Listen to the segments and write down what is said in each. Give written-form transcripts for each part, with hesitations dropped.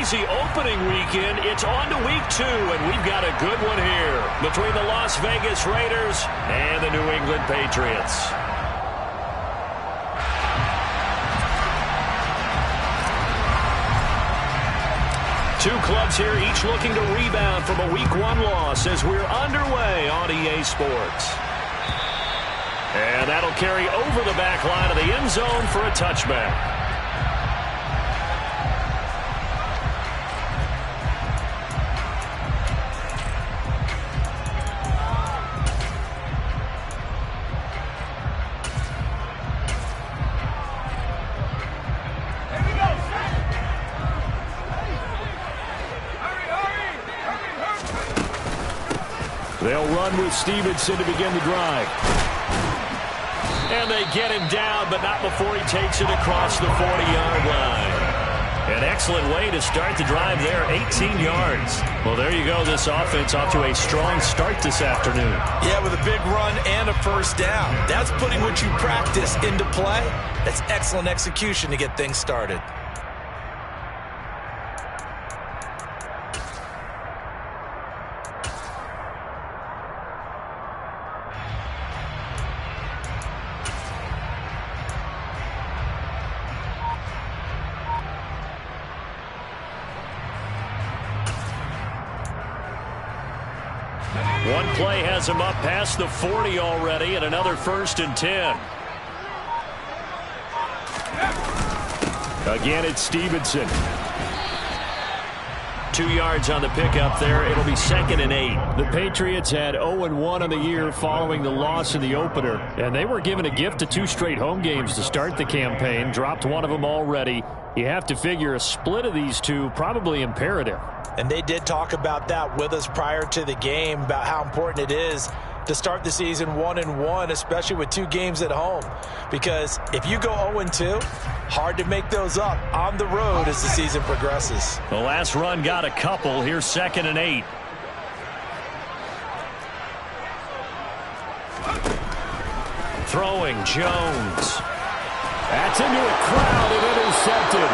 busy opening weekend. It's on to week 2, and we've got a good one here between the Las Vegas Raiders and the New England Patriots. Two clubs here, each looking to rebound from a Week 1 loss as we're underway on EA Sports. And that'll carry over the back line of the end zone for a touchback. They'll run with Stevenson to begin the drive. And they get him down, but not before he takes it across the 40-yard line. An excellent way to start the drive there, 18 yards. Well, there you go. This offense off to a strong start this afternoon. Yeah, with a big run and a first down. That's putting what you practice into play. That's excellent execution to get things started. One play has him up past the 40 already, and another 1st and 10. Again, it's Stevenson. 2 yards on the pickup there. It'll be 2nd and 8. The Patriots had 0-1 on the year following the loss in the opener, and they were given a gift of 2 straight home games to start the campaign. Dropped one of them already. You have to figure a split of these two probably imperative. And they did talk about that with us prior to the game, about how important it is to start the season 1-1, especially with 2 games at home. Because if you go 0-2, hard to make those up on the road as the season progresses. The last run got a couple. Here's 2nd and 8. Throwing Jones. That's into a crowd and intercepted.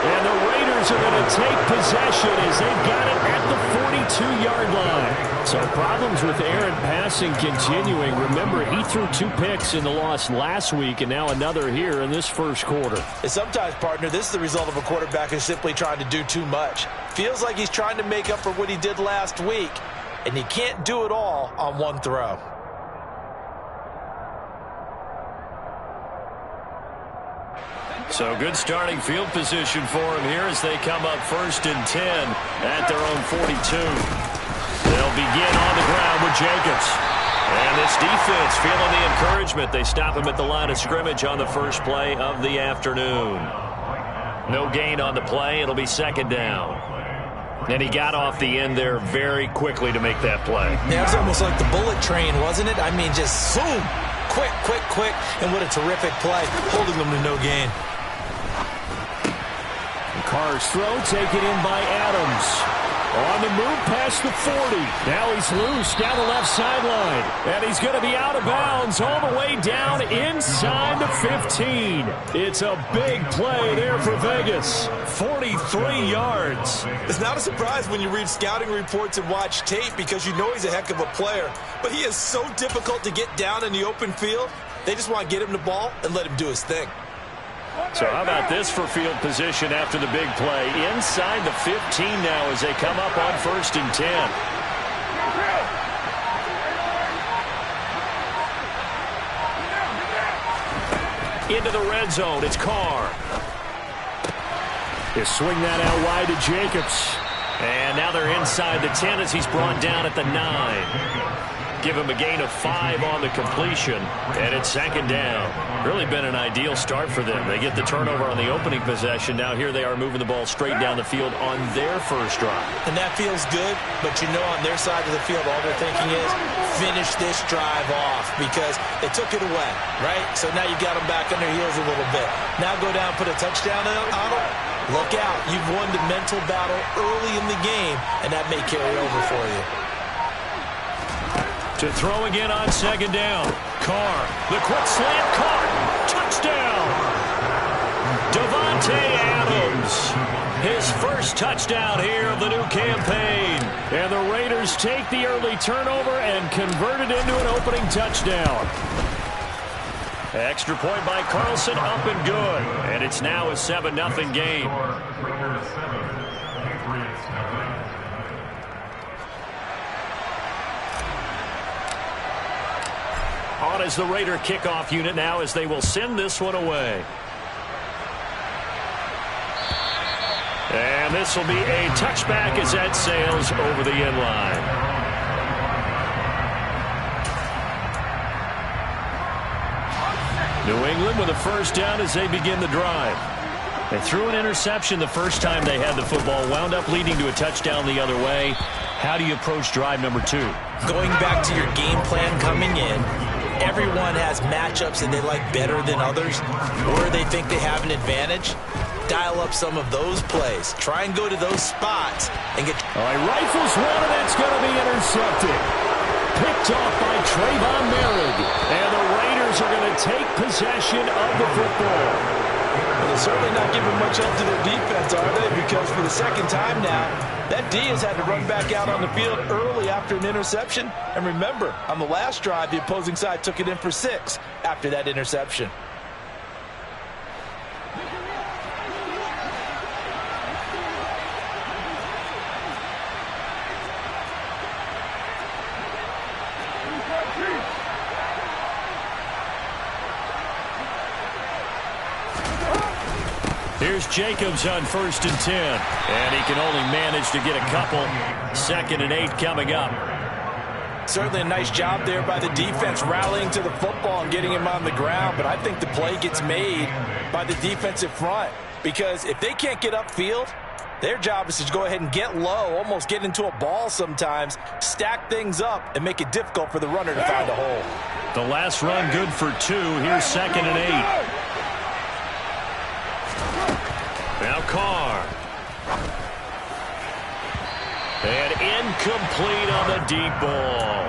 And the Raiders are going to take possession as they've got it at the 42-yard line. So problems with Aaron passing continuing. Remember, he threw 2 picks in the loss last week and now another here in this first quarter. And sometimes, partner, this is the result of a quarterback who's simply trying to do too much. Feels like he's trying to make up for what he did last week, and he can't do it all on one throw. So good starting field position for him here as they come up 1st and 10 at their own 42. They'll begin on the ground with Jacobs. And this defense feeling the encouragement. They stop him at the line of scrimmage on the first play of the afternoon. No gain on the play. It'll be 2nd down. And he got off the end there very quickly to make that play. Yeah, it was almost like the bullet train, wasn't it? I mean, just zoom. Quick, quick, quick. And what a terrific play, holding them to no gain. Carr's throw taken in by Adams. On the move past the 40. Now he's loose down the left sideline. And he's going to be out of bounds all the way down inside the 15. It's a big play there for Vegas. 43 yards. It's not a surprise when you read scouting reports and watch tape because you know he's a heck of a player. But he is so difficult to get down in the open field. They just want to get him the ball and let him do his thing. So how about this for field position after the big play? Inside the 15 now as they come up on 1st and 10. Into the red zone, it's Carr. They swing that out wide to Jacobs. And now they're inside the 10 as he's brought down at the 9. Give him a gain of 5 on the completion, and it's 2nd down. Really been an ideal start for them. They get the turnover on the opening possession. Now here they are moving the ball straight down the field on their first drive. And that feels good, but you know on their side of the field all they're thinking is finish this drive off because they took it away, right? So now you got them back on their heels a little bit. Now go down, put a touchdown on them. Look out. You've won the mental battle early in the game, and that may carry over for you. To throw again on 2nd down. Carr, the quick slant caught. Touchdown. Davante Adams. His first touchdown here of the new campaign. And the Raiders take the early turnover and convert it into an opening touchdown. Extra point by Carlson, up and good. And it's now a 7-0 game. On as the Raider kickoff unit now as they will send this one away. And this will be a touchback as that sails over the end line. New England with a first down as they begin the drive. They threw an interception the first time they had the football, wound up leading to a touchdown the other way. How do you approach drive number 2? Going back to your game plan coming in, everyone has matchups that they like better than others, or they think they have an advantage. Dial up some of those plays. Try and go to those spots and get... All right, rifles one, and it's going to be intercepted. Picked off by Trayvon Merritt. And the Raiders are going to take possession of the football. Well, they're certainly not giving much up to their defense, are they? Because for the second time now, that D has had to run back out on the field early after an interception. And remember, on the last drive, the opposing side took it in for 6 after that interception. Here's Jacobs on 1st and 10. And he can only manage to get a couple. 2nd and 8 coming up. Certainly a nice job there by the defense rallying to the football and getting him on the ground. But I think the play gets made by the defensive front. Because if they can't get upfield, their job is to go ahead and get low, almost get into a ball sometimes, stack things up, and make it difficult for the runner to find a hole. The last run good for 2. Here's 2nd and 8. Now Carr. And incomplete on the deep ball.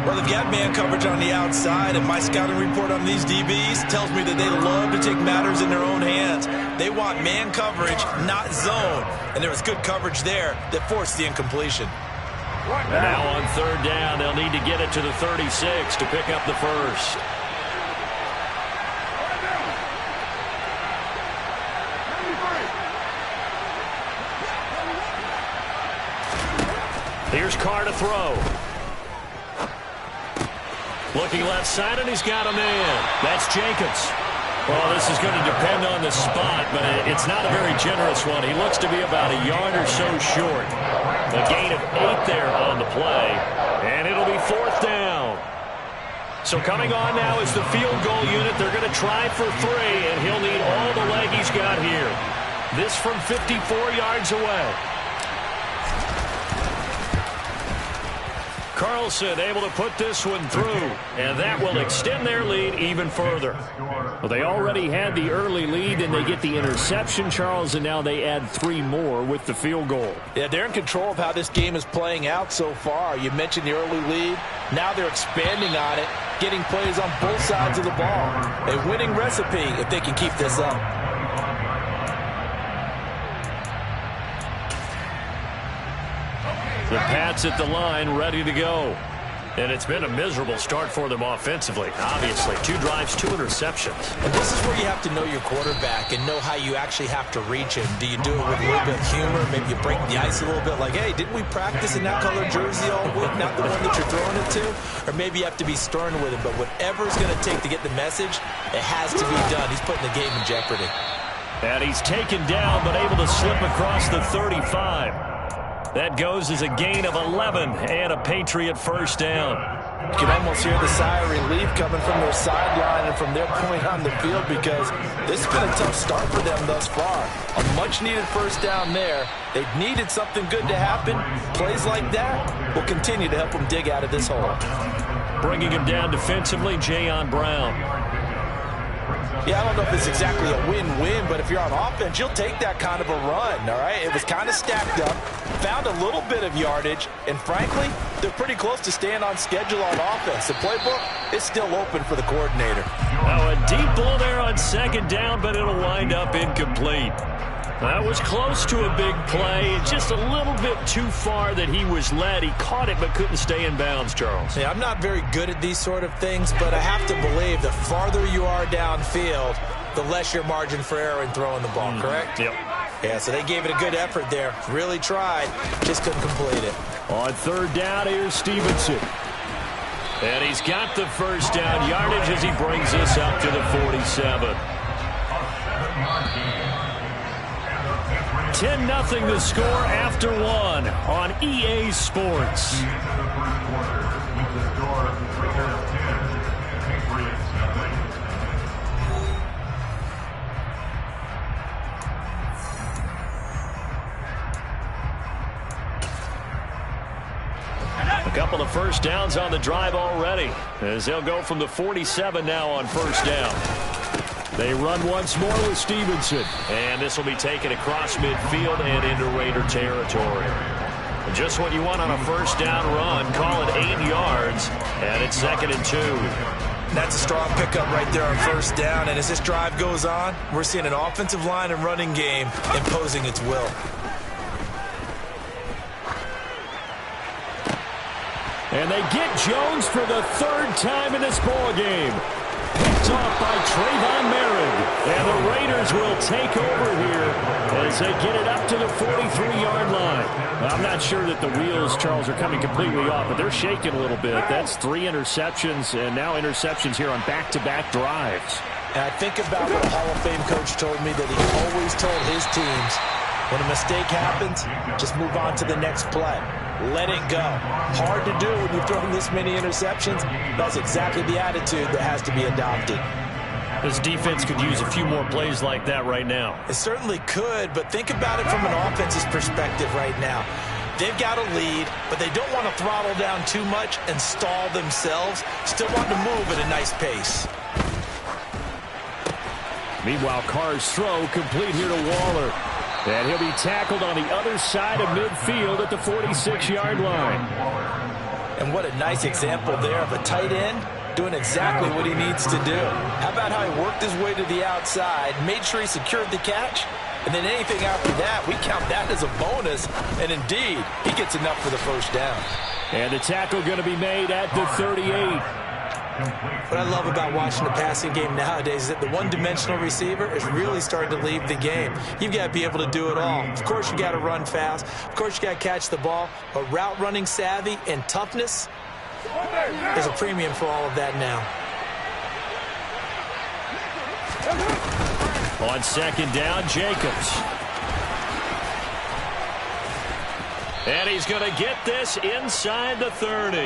Well, they've got man coverage on the outside, and my scouting report on these DBs tells me that they love to take matters in their own hands. They want man coverage, not zone. And there was good coverage there that forced the incompletion. And now on 3rd down, they'll need to get it to the 36 to pick up the first. Here's Carr to throw. Looking left side, and he's got a man. That's Jacobs. Well, this is going to depend on the spot, but it's not a very generous one. He looks to be about a yard or so short. A gain of 8 there on the play, and it'll be 4th down. So coming on now is the field goal unit. They're going to try for 3, and he'll need all the leg he's got here. This from 54 yards away. Carlson able to put this one through, and that will extend their lead even further. Well, they already had the early lead, and they get the interception, Charles, and now they add 3 more with the field goal. Yeah, they're in control of how this game is playing out so far. You mentioned the early lead. Now they're expanding on it, getting plays on both sides of the ball. A winning recipe if they can keep this up. The Pats at the line, ready to go. And it's been a miserable start for them offensively. Obviously, 2 drives, 2 interceptions. And this is where you have to know your quarterback and know how you actually have to reach him. Do you do it with a little bit of humor? Maybe you break the ice a little bit like, hey, didn't we practice in that color jersey all week? Not the one that you're throwing it to? Or maybe you have to be stern with him. But whatever it's going to take to get the message, it has to be done. He's putting the game in jeopardy. And he's taken down, but able to slip across the 35. That goes as a gain of 11 and a Patriot first down. You can almost hear the sigh of relief coming from their sideline and from their point on the field because this has been a tough start for them thus far. A much-needed first down there. They've needed something good to happen. Plays like that will continue to help them dig out of this hole. Bringing him down defensively, Jayon Brown. Yeah, I don't know if it's exactly a win-win, but if you're on offense, you'll take that kind of a run, all right? It was kind of stacked up, found a little bit of yardage, and frankly, they're pretty close to staying on schedule on offense. The playbook is still open for the coordinator. Now a deep ball there on 2nd down, but it'll wind up incomplete. That was close to a big play. Just a little bit too far that he was led. He caught it but couldn't stay in bounds, Charles. Yeah, I'm not very good at these sort of things, but I have to believe the farther you are downfield, the less your margin for error in throwing the ball, correct? Yep. Yeah, so they gave it a good effort there. Really tried, just couldn't complete it. On third down, here's Stevenson. And he's got the first down yardage as he brings us up to the 47. 10-0 the score after one on EA Sports. A couple of first downs on the drive already, as they'll go from the 47 now on first down. They run once more with Stevenson, and this will be taken across midfield and into Raider territory. And just what you want on a first down run. Call it 8 yards, and it's 2nd and 2. That's a strong pickup right there on first down, and as this drive goes on, we're seeing an offensive line and running game imposing its will. And they get Jones for the 3rd time in this ball game. Picked off by Trayvon Merritt. And the Raiders will take over here as they get it up to the 43-yard line. I'm not sure that the wheels, Charles, are coming completely off, but they're shaking a little bit. That's 3 interceptions, and now interceptions here on back-to-back drives. And I think about what a Hall of Fame coach told me that he always told his teams, when a mistake happens, just move on to the next play. Let it go. Hard to do when you've thrown this many interceptions. That's exactly the attitude that has to be adopted. This defense could use a few more plays like that right now. It certainly could, but think about it from an offense's perspective right now. They've got a lead, but they don't want to throttle down too much and stall themselves. Still want to move at a nice pace. Meanwhile, Carr's throw complete here to Waller. And he'll be tackled on the other side of midfield at the 46-yard line. And what a nice example there of a tight end doing exactly what he needs to do. How about how he worked his way to the outside, made sure he secured the catch, and then anything after that, we count that as a bonus. And indeed, he gets enough for the first down. And the tackle going to be made at the 38. What I love about watching the passing game nowadays is that the one-dimensional receiver is really starting to leave the game. You've got to be able to do it all. Of course, you got to run fast. Of course, you got to catch the ball. But route running savvy and toughness, there's a premium for all of that now. On 2nd down, Jacobs. And he's going to get this inside the 30.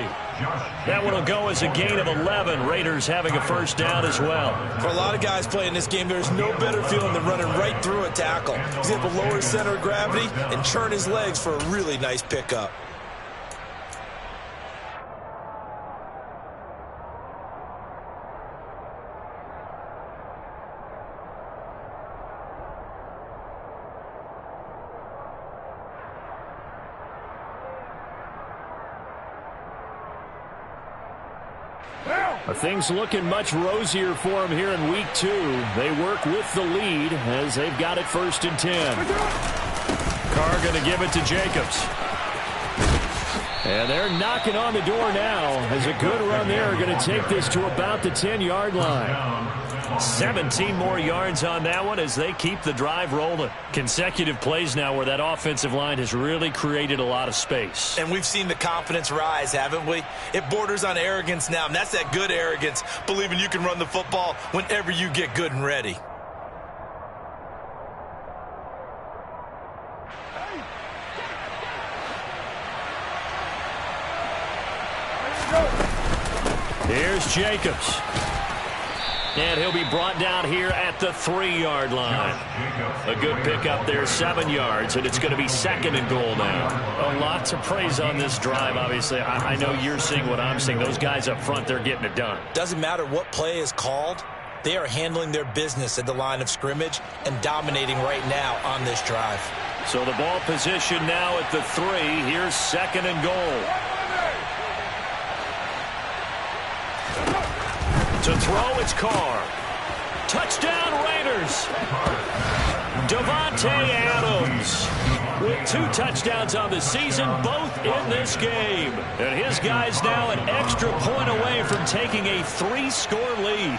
That one will go as a gain of 11. Raiders having a first down as well. For a lot of guys playing this game, there's no better feeling than running right through a tackle. He's able to lower his center of gravity and churn his legs for a really nice pickup. Things looking much rosier for them here in week 2. They work with the lead as they've got it 1st and 10. Carr going to give it to Jacobs. And they're knocking on the door now as a good run there. Going to take this to about the 10-yard line. 17 more yards on that one as they keep the drive rolling. Consecutive plays now where that offensive line has really created a lot of space. And we've seen the confidence rise, haven't we? It borders on arrogance now, and that's that good arrogance, believing you can run the football whenever you get good and ready. Here's Jacobs. And he'll be brought down here at the 3-yard line. A good pickup there, 7 yards, and it's going to be 2nd and goal now. A lot to praise on this drive, obviously. I know you're seeing what I'm seeing. Those guys up front, they're getting it done. Doesn't matter what play is called. They are handling their business at the line of scrimmage and dominating right now on this drive. So the ball position now at the 3. Here's 2nd and goal. To throw, it's Carr. Touchdown, Raiders. Davante Adams with 2 touchdowns on the season, both in this game. And his guy's now an extra point away from taking a 3-score lead.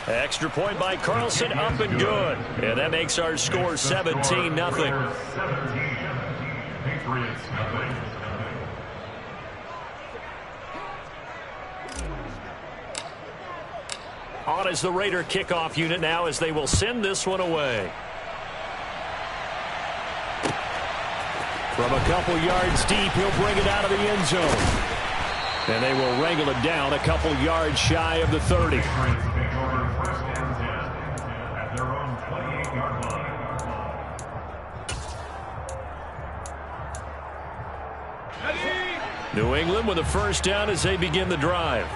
Extra point by Carlson, up and good. And that makes our score 17-0. On is the Raider kickoff unit now as they will send this one away. From a couple yards deep, he'll bring it out of the end zone. And they will wrangle it down a couple yards shy of the 30. New England with a first down as they begin the drive.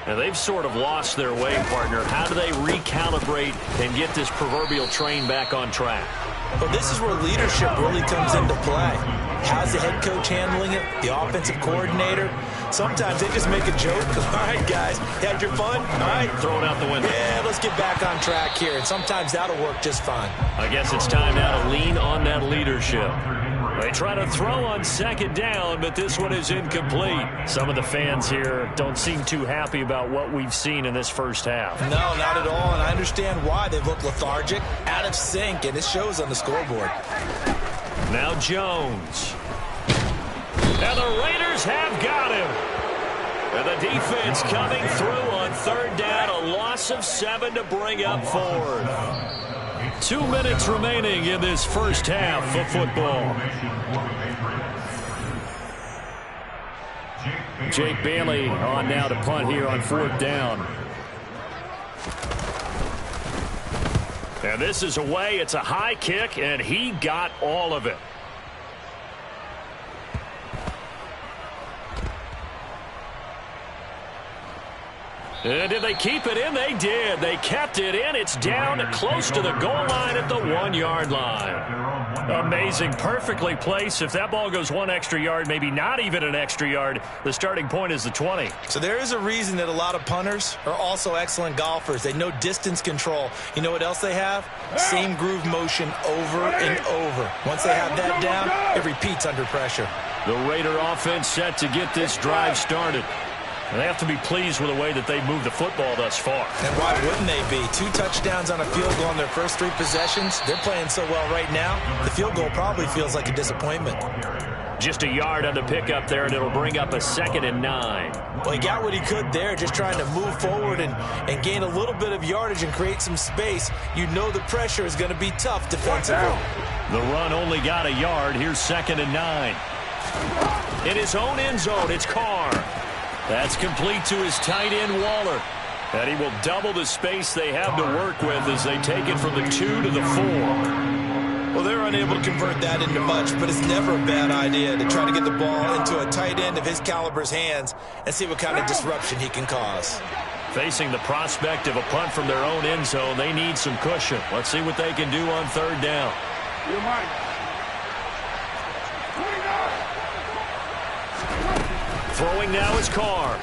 And they've sort of lost their way, partner. How do they recalibrate and get this proverbial train back on track? Well, this is where leadership really comes into play. How's the head coach handling it? The offensive coordinator? Sometimes they just make a joke. All right, guys, had your fun? All right. Throw it out the window. Yeah, let's get back on track here. And sometimes that'll work just fine. I guess it's time now to lean on that leadership. They try to throw on second down, but this one is incomplete. Some of the fans here don't seem too happy about what we've seen in this first half. No, not at all, and I understand why. They've looked lethargic, out of sync, and it shows on the scoreboard. Now Jones. And the Raiders have got him. And the defense coming through on third down, a loss of 7 to bring up 4th. 2 minutes remaining in this first half of football. Jake Bailey on now to punt here on 4th down. And this is away. It's a high kick, and he got all of it. And did they keep it in? They did. They kept it in. It's down close to the goal line at the 1-yard line. Amazing. Perfectly placed. If that ball goes 1 extra yard, maybe not even an extra yard, the starting point is the 20. So there is a reason that a lot of punters are also excellent golfers. They know distance control. You know what else they have? Same groove motion over and over. Once they have that down, it repeats under pressure. The Raider offense set to get this drive started. And they have to be pleased with the way that they've moved the football thus far. And why wouldn't they be? 2 touchdowns on a field goal in their first 3 possessions. They're playing so well right now, the field goal probably feels like a disappointment. Just a yard on the pickup there, and it'll bring up a 2nd and 9. Well, he got what he could there, just trying to move forward and gain a little bit of yardage and create some space. You know the pressure is going to be tough defensively. The run only got a yard. Here's 2nd and 9. In his own end zone, it's Carr. That's complete to his tight end, Waller. And he will double the space they have to work with as they take it from the 2 to the 4. Well, they're unable to convert that into much, but it's never a bad idea to try to get the ball into a tight end of his caliber's hands and see what kind of disruption he can cause. Facing the prospect of a punt from their own end zone, they need some cushion. Let's see what they can do on 3rd down. Throwing now is Carr.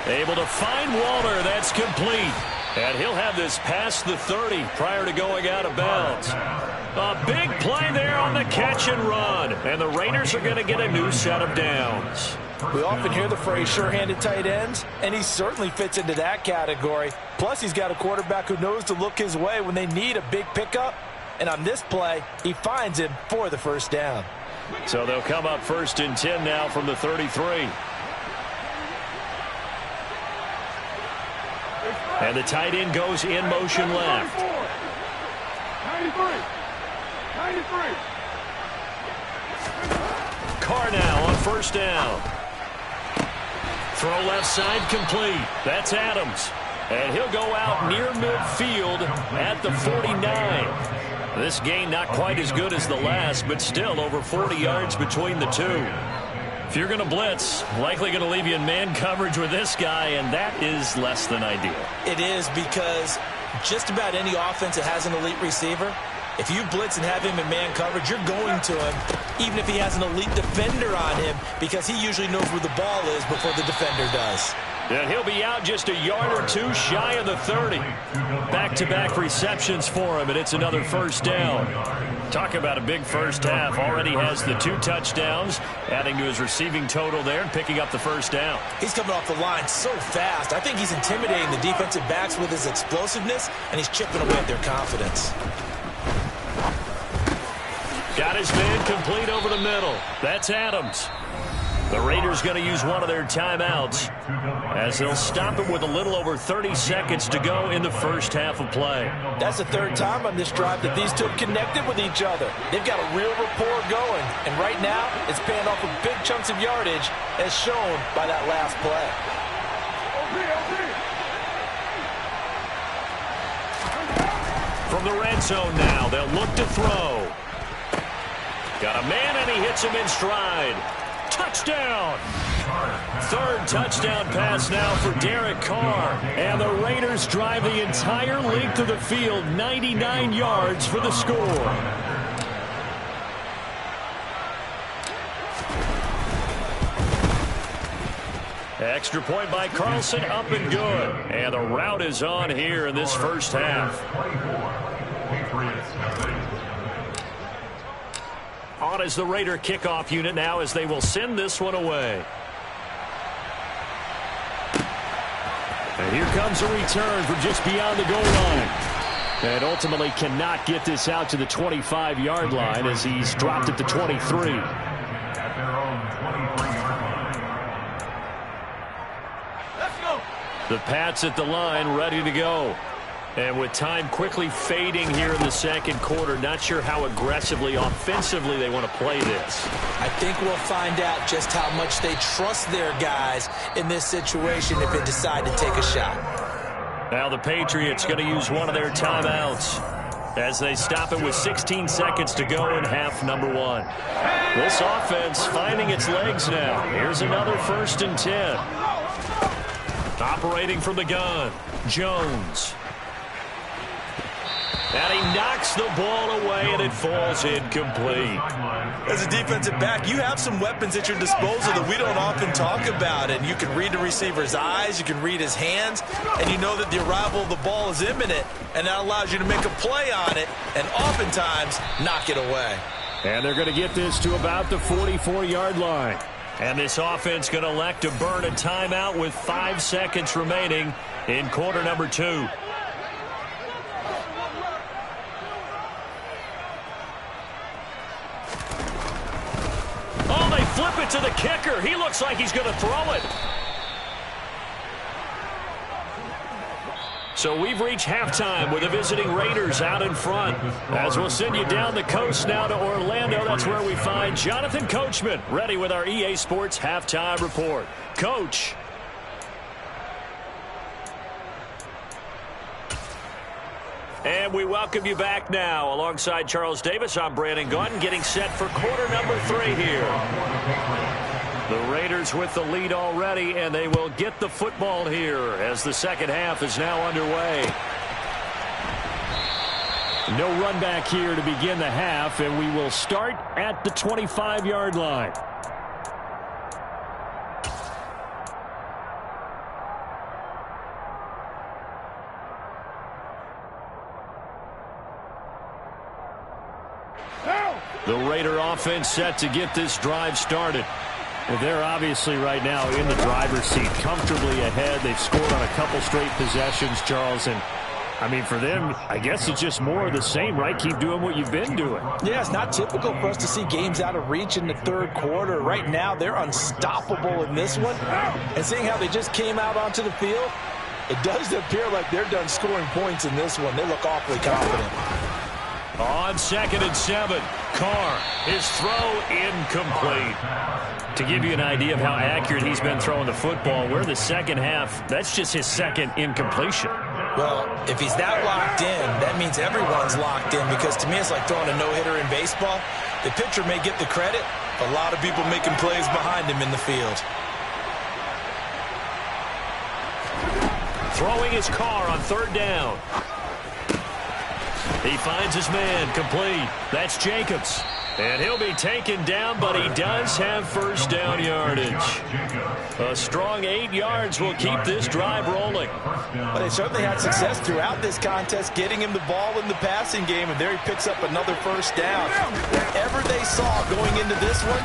Able to find Waller. That's complete. And he'll have this past the 30 prior to going out of bounds. A big play there on the catch and run. And the Raiders are going to get a new set of downs. We often hear the phrase sure-handed tight ends, and he certainly fits into that category. Plus, he's got a quarterback who knows to look his way when they need a big pickup. And on this play, he finds him for the first down. So they'll come up 1st and 10 now from the 33. And the tight end goes in motion left. 93. Carr now on 1st down. Throw left side complete. That's Adams. And he'll go out near midfield at the 49. This gain not quite as good as the last, but still over 40 yards between the two. If you're going to blitz, likely going to leave you in man coverage with this guy, and that is less than ideal. It is, because just about any offense that has an elite receiver, if you blitz and have him in man coverage, you're going to him, even if he has an elite defender on him, because he usually knows where the ball is before the defender does. And he'll be out just a yard or two shy of the 30. Back-to-back receptions for him, and it's another first down. Talk about a big first half. Already has the 2 touchdowns, adding to his receiving total there and picking up the first down. He's coming off the line so fast. I think he's intimidating the defensive backs with his explosiveness, and he's chipping away at their confidence. Got his man complete over the middle. That's Adams. The Raiders going to use one of their timeouts as they'll stop it with a little over 30 seconds to go in the first half of play. That's the 3rd time on this drive that these two have connected with each other. They've got a real rapport going, and right now it's paying off with big chunks of yardage as shown by that last play. From the red zone now, they'll look to throw. Got a man, and he hits him in stride. Touchdown! 3rd touchdown pass now for Derek Carr. And the Raiders drive the entire length of the field, 99 yards for the score. Extra point by Carlson, up and good. And the route is on here in this first half. On is the Raider kickoff unit now as they will send this one away. And here comes a return from just beyond the goal line. And ultimately cannot get this out to the 25-yard line as he's dropped at the 23. The Pats at the line ready to go. And with time quickly fading here in the second quarter, not sure how aggressively, offensively they want to play this. I think we'll find out just how much they trust their guys in this situation if they decide to take a shot. Now the Patriots going to use one of their timeouts as they stop it with 16 seconds to go in half number 1. This offense finding its legs now. Here's another 1st and 10. Operating from the gun, Jones. And he knocks the ball away, and it falls incomplete. As a defensive back, you have some weapons at your disposal that we don't often talk about. And you can read the receiver's eyes, you can read his hands, and you know that the arrival of the ball is imminent. And that allows you to make a play on it and oftentimes knock it away. And they're going to get this to about the 44-yard line. And this offense going to elect to burn a timeout with 5 seconds remaining in quarter number 2. Oh, they flip it to the kicker. He looks like he's going to throw it. So we've reached halftime with the visiting Raiders out in front. As we'll send you down the coast now to Orlando, that's where we find Jonathan Coachman, ready with our EA Sports Halftime Report. Coach. And we welcome you back now. Alongside Charles Davis, I'm Brandon Gaudin, getting set for quarter number 3 here. The Raiders with the lead already, and they will get the football here as the second half is now underway. No run back here to begin the half, and we will start at the 25-yard line. The Raider offense set to get this drive started. Well, they're obviously right now in the driver's seat, comfortably ahead. They've scored on a couple straight possessions, Charles. And, I mean, for them, I guess it's just more of the same, right? Keep doing what you've been doing. Yeah, it's not typical for us to see games out of reach in the third quarter. Right now, they're unstoppable in this one. And seeing how they just came out onto the field, it does appear like they're done scoring points in this one. They look awfully confident. On 2nd and 7, Carr, his throw incomplete. To give you an idea of how accurate he's been throwing the football, we're in the second half. That's just his second incompletion. Well, if he's that locked in, that means everyone's locked in, because to me it's like throwing a no-hitter in baseball. The pitcher may get the credit, a lot of people making plays behind him in the field. Throwing his Carr on 3rd down. He finds his man complete. That's Jacobs. And he'll be taken down, but he does have first down yardage. A strong 8 yards will keep this drive rolling. But they certainly had success throughout this contest, getting him the ball in the passing game, and there he picks up another first down. Whatever they saw going into this one,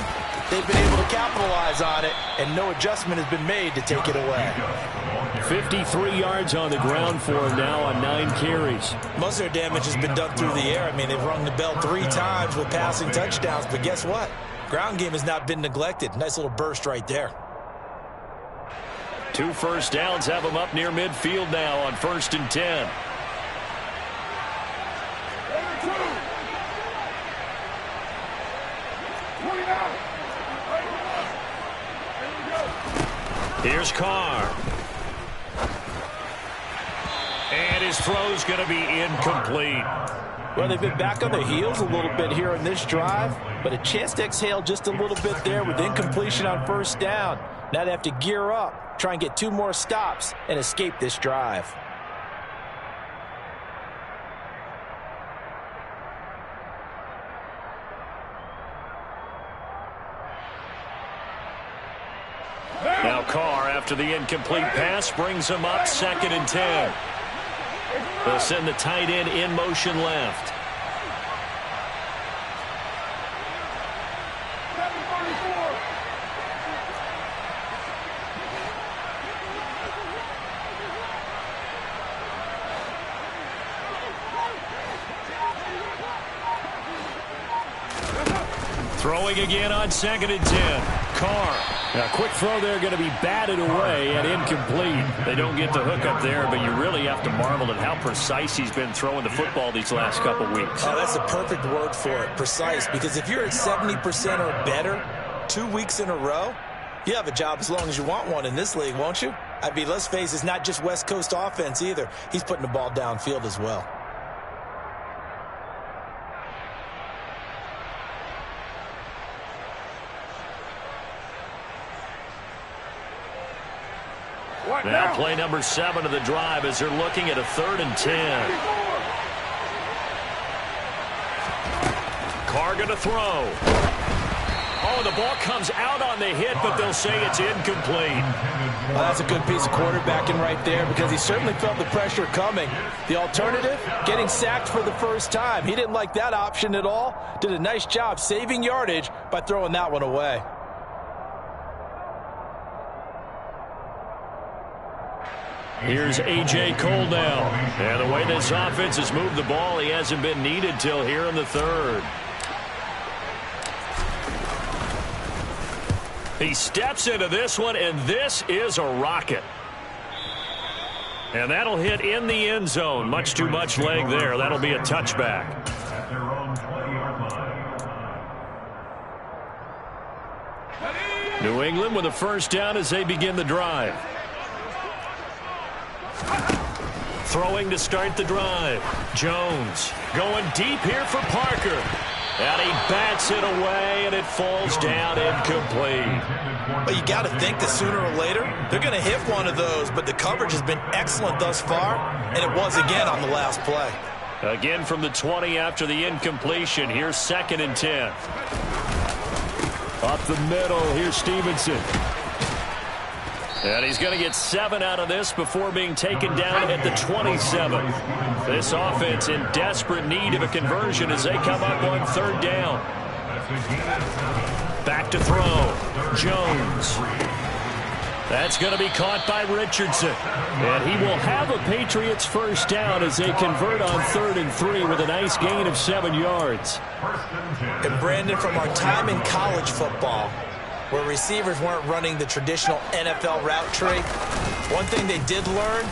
they've been able to capitalize on it, and no adjustment has been made to take it away. 53 yards on the ground for him now on 9 carries. Most of their damage has been done through the air. I mean, they've rung the bell 3 times with passing touchdowns, but guess what? Ground game has not been neglected. Nice little burst right there. 2 first downs have him up near midfield now on 1st and 10. Here's Carr. And his throw's going to be incomplete. Well, they've been back on their heels a little bit here on this drive, but a chance to exhale just a little bit there with incompletion on first down. Now they have to gear up, try and get 2 more stops, and escape this drive. Now Carr, after the incomplete pass, brings him up 2nd and 10. They'll send the tight end in motion left. Throwing again on 2nd and 10. Carr. Now, quick throw there going to be batted away and incomplete. They don't get the hook up there, but you really have to marvel at how precise he's been throwing the football these last couple weeks. Oh, that's the perfect word for it, precise, because if you're at 70% or better 2 weeks in a row, you have a job as long as you want one in this league, won't you? I mean, let's face it, it's not just West Coast offense either. He's putting the ball downfield as well. Now play number 7 of the drive as they're looking at a 3rd and 10. Carr going to throw. Oh, the ball comes out on the hit, but they'll say it's incomplete. Well, that's a good piece of quarterbacking right there because he certainly felt the pressure coming. The alternative, getting sacked for the first time. He didn't like that option at all. Did a nice job saving yardage by throwing that one away. Here's A.J. Cole now. And the way this offense has moved the ball, he hasn't been needed till here in the 3rd. He steps into this one, and this is a rocket. And that'll hit in the end zone. Much too much leg there. That'll be a touchback. New England with a first down as they begin the drive. Throwing to start the drive. Jones going deep here for Parker. And he bats it away, and it falls down incomplete. But you got to think that sooner or later, they're going to hit one of those, but the coverage has been excellent thus far, and it was again on the last play. Again from the 20 after the incompletion. Here's 2nd and 10. Up the middle, here's Stevenson. And he's going to get 7 out of this before being taken down at the 27. This offense in desperate need of a conversion as they come up on 3rd down. Back to throw. Jones. That's going to be caught by Richardson. And he will have a Patriots first down as they convert on 3rd and 3 with a nice gain of 7 yards. And Brandon, from our time in college football, where receivers weren't running the traditional NFL route tree, one thing they did learn,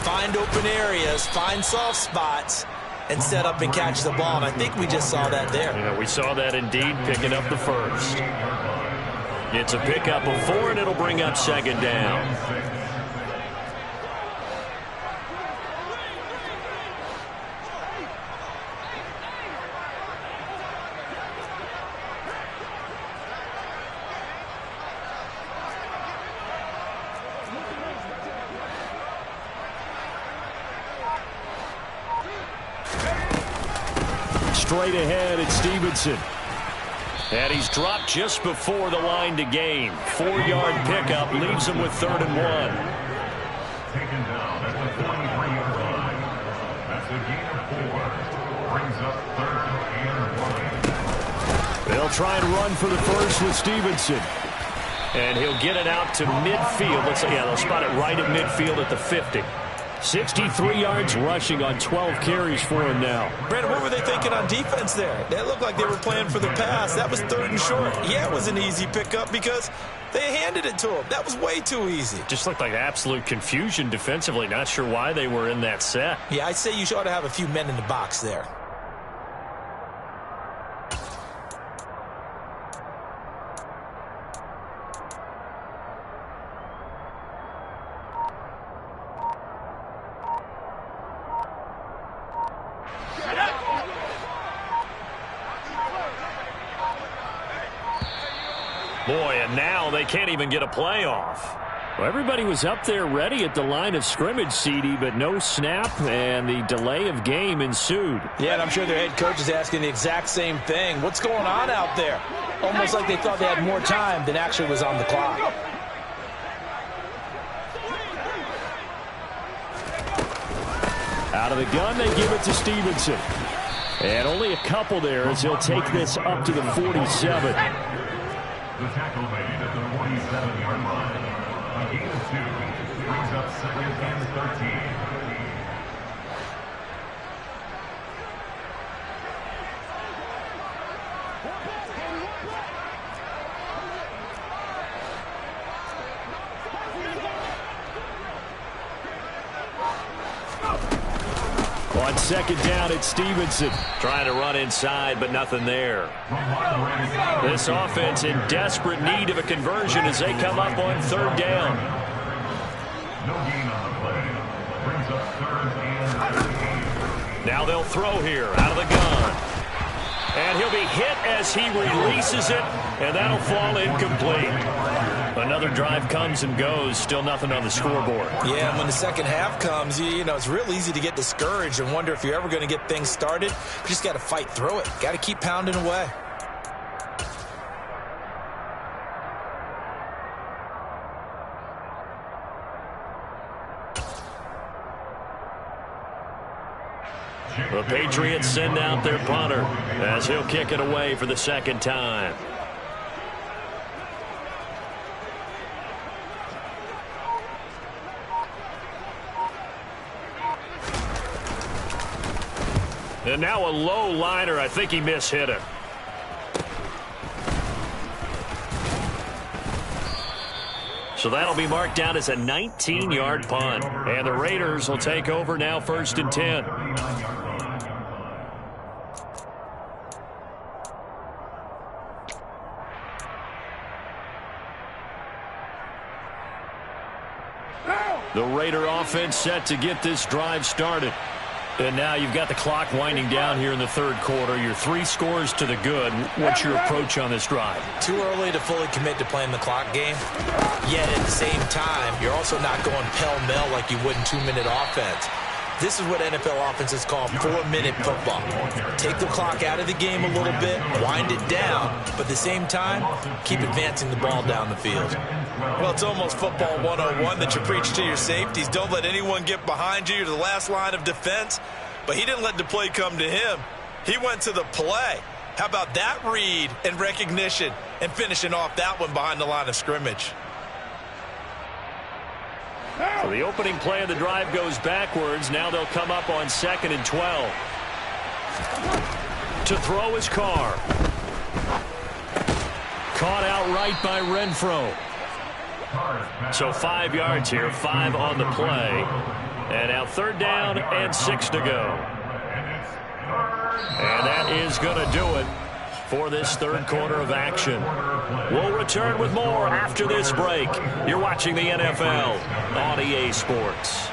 find open areas, find soft spots, and set up and catch the ball. And I think we just saw that there. Yeah, we saw that indeed, picking up the first. It's a pickup of 4, and it'll bring up 2nd down. Straight ahead, it's Stevenson. And he's dropped just before the line to gain. 4-yard pickup leaves him with 3rd and 1. Taken down at the 43-yard line. That's a gain of 4. Brings up 3rd and 1. They'll try and run for the first with Stevenson. And he'll get it out to midfield. They'll spot it right at midfield at the 50. 63 yards rushing on 12 carries for him now. Brandon, what were they thinking on defense there? That looked like they were playing for the pass. That was 3rd and short. Yeah, it was an easy pickup because they handed it to him. That was way too easy. Just looked like absolute confusion defensively. Not sure why they were in that set. Yeah, I'd say you ought to have a few men in the box there. Boy, and now they can't even get a playoff. Well, everybody was up there ready at the line of scrimmage, CD, but no snap, and the delay of game ensued. Yeah, and I'm sure their head coach is asking the exact same thing. What's going on out there? Almost like they thought they had more time than actually was on the clock. Out of the gun, they give it to Stevenson. And only a couple there as he'll take this up to the 47. The tackle made at the 47-yard line. A gain of 2 brings up 2nd and 13. On 2nd down, it's Stevenson. Trying to run inside, but nothing there. This offense in desperate need of a conversion as they come up on 3rd down. No gain on the play. Brings up 3rd and 13. Now they'll throw here out of the gun. And he'll be hit as he releases it, and that'll fall incomplete. Another drive comes and goes, still nothing on the scoreboard. Yeah, and when the second half comes, you know, it's real easy to get discouraged and wonder if you're ever going to get things started. You just got to fight through it. Got to keep pounding away. The Patriots send out their punter as he'll kick it away for the 2nd time. And now a low liner. I think he mishit it. So that'll be marked down as a 19-yard punt. And the Raiders will take over now 1st and 10. The Raider offense set to get this drive started. And now you've got the clock winding down here in the 3rd quarter. Your 3 scores to the good. What's your approach on this drive? Too early to fully commit to playing the clock game. Yet at the same time, you're also not going pell-mell like you would in 2-minute offense. This is what NFL offenses call 4-minute football. Take the clock out of the game a little bit, wind it down, but at the same time, keep advancing the ball down the field. Well, it's almost football 101 that you preach to your safeties. Don't let anyone get behind you. You're the last line of defense. But he didn't let the play come to him. He went to the play. How about that read and recognition and finishing off that one behind the line of scrimmage? So the opening play of the drive goes backwards. Now they'll come up on 2nd and 12. To throw is Carr. Caught outright by Renfro. So 5 yards here, 5 on the play. And now 3rd down and 6 to go. And that is going to do it for this 3rd quarter of action. We'll return with more after this break. You're watching the NFL on EA Sports.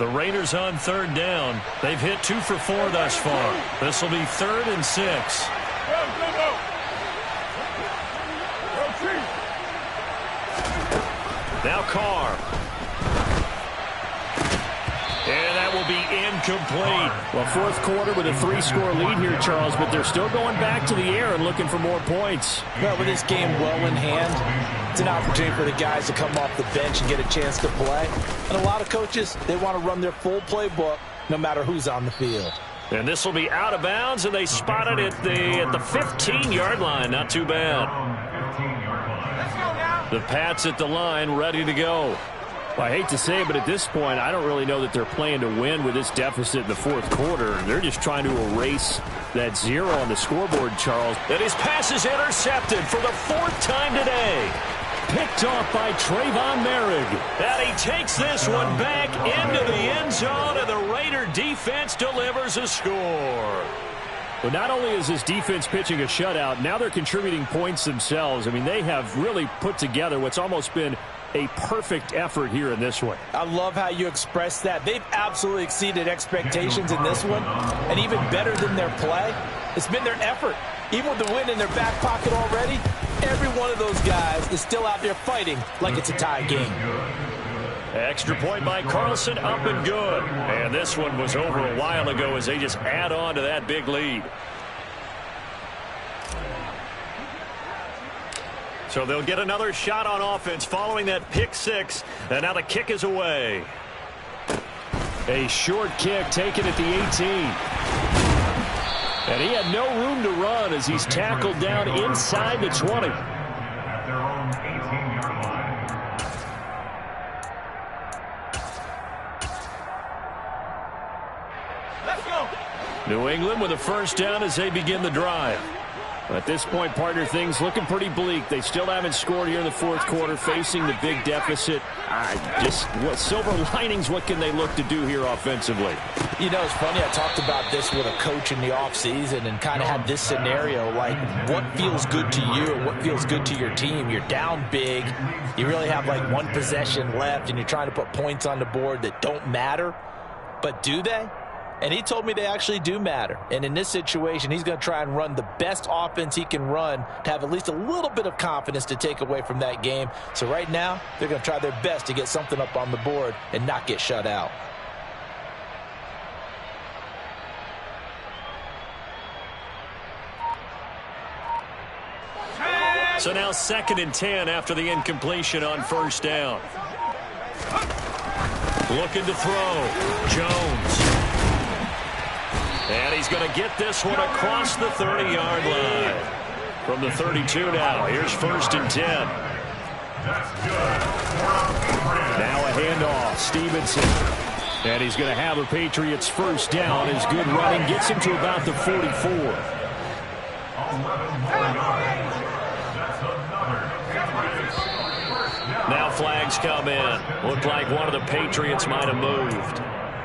The Raiders on third down. They've hit 2 for 4 thus far. This will be 3rd and 6. Now Carr. And that will be incomplete. Well, fourth quarter with a 3-score lead here, Charles, but they're still going back to the air and looking for more points. Well, with this game well in hand, it's an opportunity for the guys to come off the bench and get a chance to play. And a lot of coaches, they want to run their full playbook no matter who's on the field. And this will be out of bounds, and they spot it at the 15-yard line. Not too bad. The Pats at the line, ready to go. Well, I hate to say it, but at this point, I don't really know that they're playing to win with this deficit in the fourth quarter. They're just trying to erase that 0 on the scoreboard, Charles. And his pass is intercepted for the 4th time today. Picked off by Trayvon Merrick. And he takes this one back into the end zone, and the Raider defense delivers a score. But not only is this defense pitching a shutout, now they're contributing points themselves. I mean, they have really put together what's almost been a perfect effort here in this one. I love how you express that. They've absolutely exceeded expectations in this one. And even better than their play, it's been their effort. Even with the win in their back pocket already, every one of those guys is still out there fighting like it's a tie game. Extra point by Carlson, up and good. And this one was over a while ago as they just add on to that big lead. So they'll get another shot on offense following that pick 6. And now the kick is away. A short kick taken at the 18. And he had no room to run as he's tackled down inside the 20. At their own 18-yard line. New England with a first down as they begin the drive. At this point, partner, things looking pretty bleak. They still haven't scored here in the fourth quarter, facing the big deficit. What silver linings, what can they look to do here offensively? You know, it's funny. I talked about this with a coach in the offseason and kind of had this scenario, like what feels good to you and what feels good to your team. You're down big. You really have like one possession left, and you're trying to put points on the board that don't matter. But do they? And he told me they actually do matter. And in this situation, he's going to try and run the best offense he can run to have at least a little bit of confidence to take away from that game. So right now, they're going to try their best to get something up on the board and not get shut out. So now 2nd and 10 after the incompletion on first down. Looking to throw. Jones. And he's going to get this one across the 30-yard line. From the 32 now, here's 1st and 10. Now a handoff, Stevenson. And he's going to have a Patriots first down. His good running gets him to about the 44. 11 more yards. That's another. Now flags come in. Looked like one of the Patriots might have moved.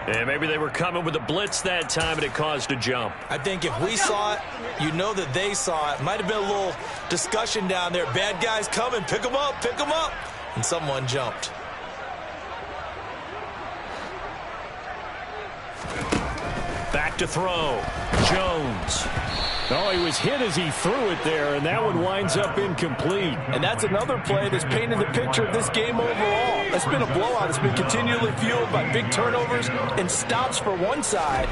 And maybe they were coming with a blitz that time, and it caused a jump. I think if we saw it, you know that they saw it. Might have been a little discussion down there. Bad guys coming. Pick them up. Pick them up. And someone jumped. Back to throw. Jones. Oh, he was hit as he threw it there, and that one winds up incomplete. And that's another play that's painted the picture of this game overall. It's been a blowout. It's been continually fueled by big turnovers and stops for one side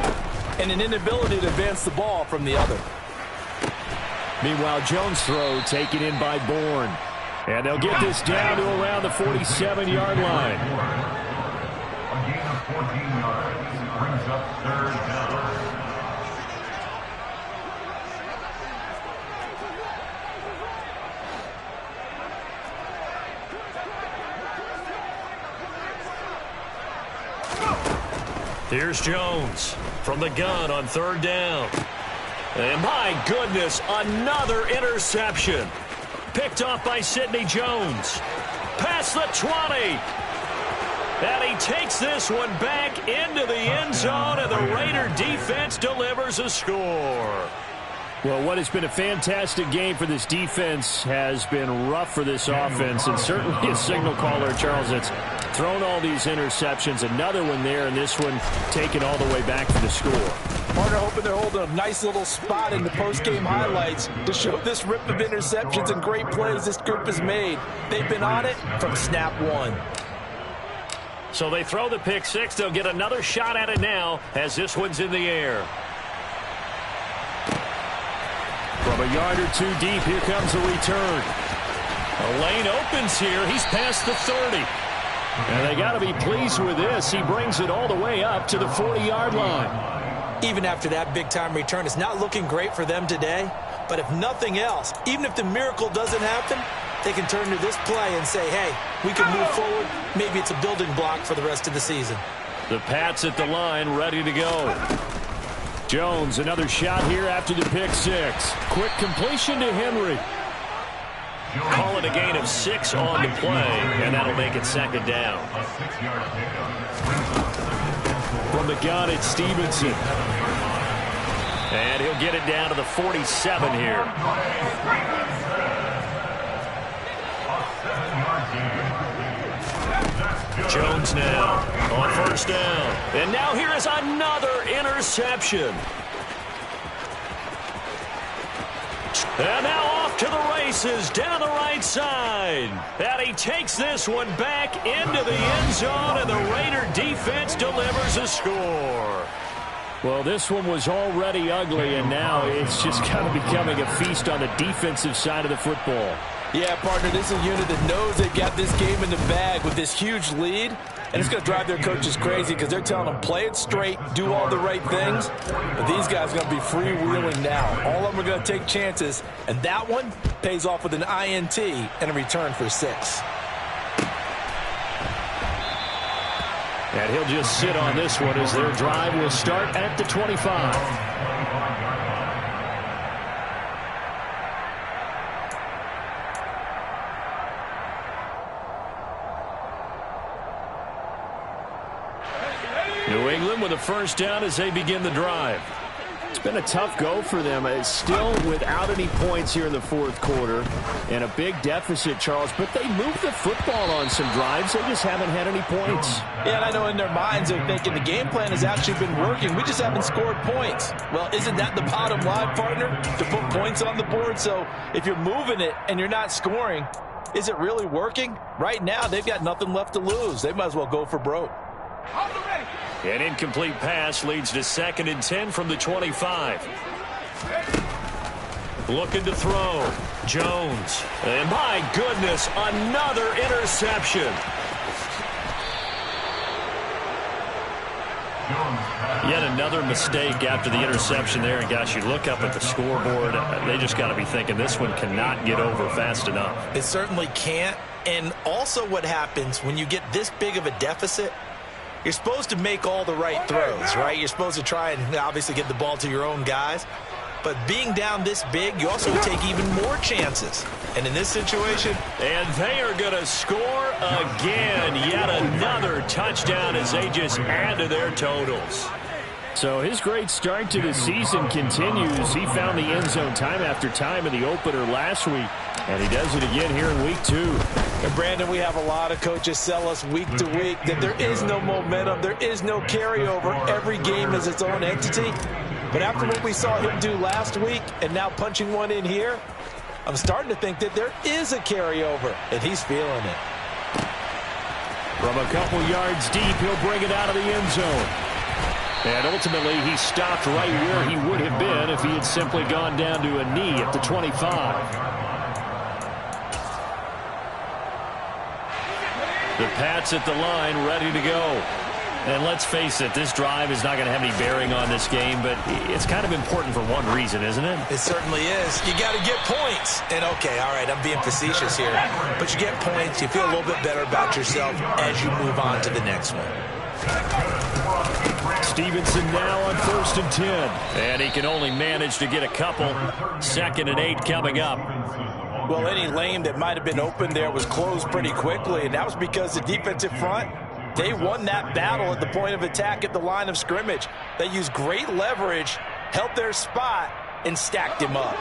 and an inability to advance the ball from the other. Meanwhile, Jones' throw taken in by Bourne. And they'll get this down to around the 47-yard line. A gain of 14 yards brings up 3rd down. Here's Jones from the gun on 3rd down. And my goodness, another interception. Picked off by Sidney Jones. Past the 20. And he takes this one back into the end zone, and the Raider defense delivers a score. Well, what has been a fantastic game for this defense has been rough for this offense, and certainly a signal caller, Charles, that's thrown all these interceptions. Another one there, and this one taken all the way back for the score. Partner hoping they're holding a nice little spot in the post-game highlights to show this rip of interceptions and great plays this group has made. They've been on it from snap one. So they throw the pick six. They'll get another shot at it now as this one's in the air. From a yard or two deep, here comes a return. A lane opens here. He's past the 30. And they got to be pleased with this. He brings it all the way up to the 40-yard line. Even after that big-time return, it's not looking great for them today. But if nothing else, even if the miracle doesn't happen, they can turn to this play and say, hey, we can move forward. Maybe it's a building block for the rest of the season. The Pats at the line, ready to go. Jones, another shot here after the pick six. Quick completion to Henry. Call it a gain of 6 on the play, and that'll make it second down. From the gun, it's Stevenson. And he'll get it down to the 47 here. Jones now on first down. And now here is another interception. And now off to the races down the right side. And he takes this one back into the end zone, and the Raider defense delivers a score. Well, this one was already ugly, and now it's just kind of becoming a feast on the defensive side of the football. Yeah, partner, this is a unit that knows they've got this game in the bag with this huge lead, and it's going to drive their coaches crazy because they're telling them, play it straight, do all the right things, but these guys are going to be freewheeling now. All of them are going to take chances, and that one pays off with an INT and a return for 6. And he'll just sit on this one as their drive will start at the 25. New England with a first down as they begin the drive. It's been a tough go for them. It's still without any points here in the fourth quarter and a big deficit, Charles, but they moved the football on some drives. They just haven't had any points. Yeah, and I know in their minds they're thinking the game plan has actually been working. We just haven't scored points. Well, isn't that the bottom line, partner, to put points on the board? So if you're moving it and you're not scoring, is it really working? Right now, they've got nothing left to lose. They might as well go for broke. An incomplete pass leads to 2nd and 10 from the 25. Looking to throw. Jones. And my goodness, another interception. Yet another mistake after the interception there. And gosh, you look up at the scoreboard, they just got to be thinking this one cannot get over fast enough. It certainly can't. And also what happens when you get this big of a deficit, you're supposed to make all the right throws, right? You're supposed to try and obviously get the ball to your own guys. But being down this big, you also take even more chances. And in this situation... And they are going to score again. Yet another touchdown as they just add to their totals. So his great start to the season continues. He found the end zone time after time in the opener last week. And he does it again here in week 2. And Brandon, we have a lot of coaches sell us week to week that there is no momentum, there is no carryover. Every game is its own entity. But after what we saw him do last week and now punching one in here, I'm starting to think that there is a carryover, and he's feeling it. From a couple yards deep, he'll bring it out of the end zone. And ultimately, he stopped right where he would have been if he had simply gone down to a knee at the 25. The Pats at the line, ready to go. And let's face it, this drive is not going to have any bearing on this game, but it's kind of important for one reason, isn't it? It certainly is. You got to get points. And, okay, all right, I'm being facetious here. But you get points, you feel a little bit better about yourself as you move on to the next one. Stevenson now on 1st and 10. And he can only manage to get a couple. 2nd and 8 coming up. Well, any lane that might have been open there was closed pretty quickly, and that was because the defensive front, they won that battle at the point of attack at the line of scrimmage. They used great leverage, held their spot, and stacked him up.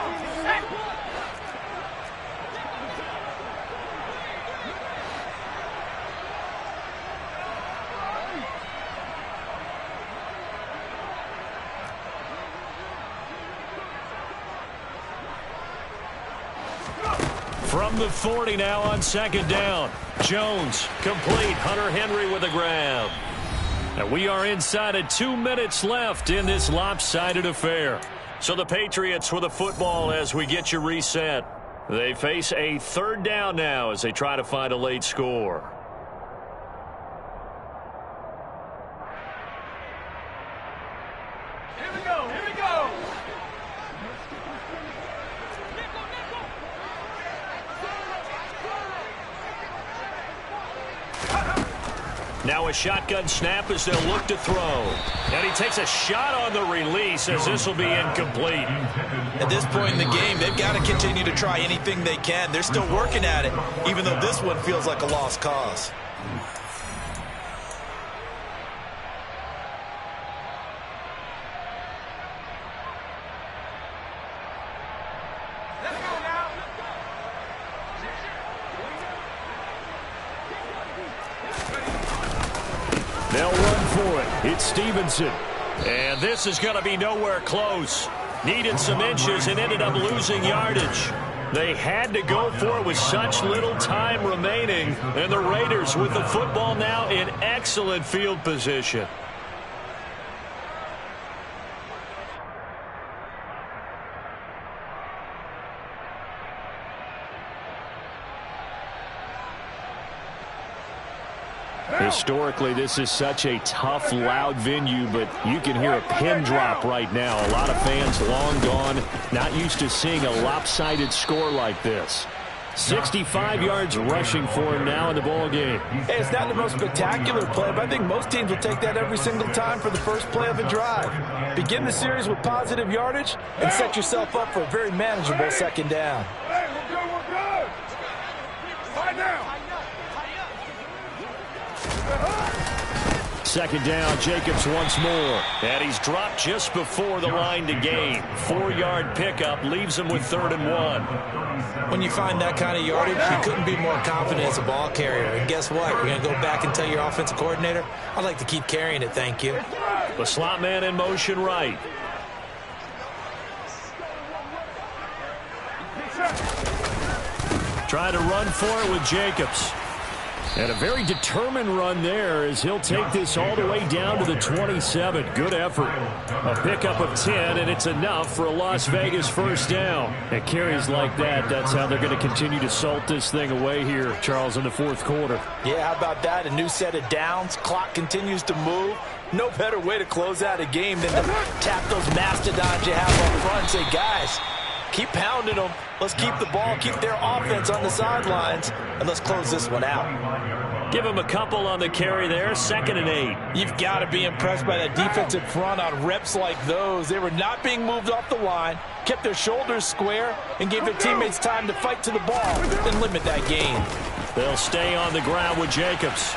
From the 40 now on second down. Jones complete. Hunter Henry with a grab. And we are inside of 2 minutes left in this lopsided affair. So the Patriots with the football as we get you reset. They face a third down now as they try to find a late score. Here we go. Here we go. Now a shotgun snap as they'll look to throw. And he takes a shot on the release as this will be incomplete. At this point in the game, they've got to continue to try anything they can. They're still working at it, even though this one feels like a lost cause. They'll run for it. It's Stevenson. And this is going to be nowhere close. Needed some inches and ended up losing yardage. They had to go for it with such little time remaining. And the Raiders with the football now in excellent field position. Historically, this is such a tough, loud venue, but you can hear a pin drop right now. A lot of fans long gone, not used to seeing a lopsided score like this. 65 yards rushing for him now in the ball game. Hey, it's not the most spectacular play, but I think most teams will take that every single time for the first play of a drive. Begin the series with positive yardage and set yourself up for a very manageable second down. Hey, we're good. Fight down. Second down, Jacobs once more. And he's dropped just before the line to gain. 4-yard pickup leaves him with 3rd and 1. When you find that kind of yardage, you couldn't be more confident as a ball carrier. And guess what? You're going to go back and tell your offensive coordinator, I'd like to keep carrying it, thank you. The slot man in motion right. Trying to run for it with Jacobs. And a very determined run there as he'll take this all the way down to the 27. Good effort. A pickup of 10, and it's enough for a Las Vegas first down. And carries like that, that's how they're going to continue to salt this thing away here, Charles, in the fourth quarter. Yeah, how about that? A new set of downs. Clock continues to move. No better way to close out a game than to tap those mastodons you have up front and say, guys, keep pounding them. Let's keep the ball, keep their offense on the sidelines, and let's close this one out. Give him a couple on the carry there, 2nd and 8. You've got to be impressed by that defensive front on reps like those. They were not being moved off the line, kept their shoulders square, and gave their teammates time to fight to the ball and limit that gain. They'll stay on the ground with Jacobs.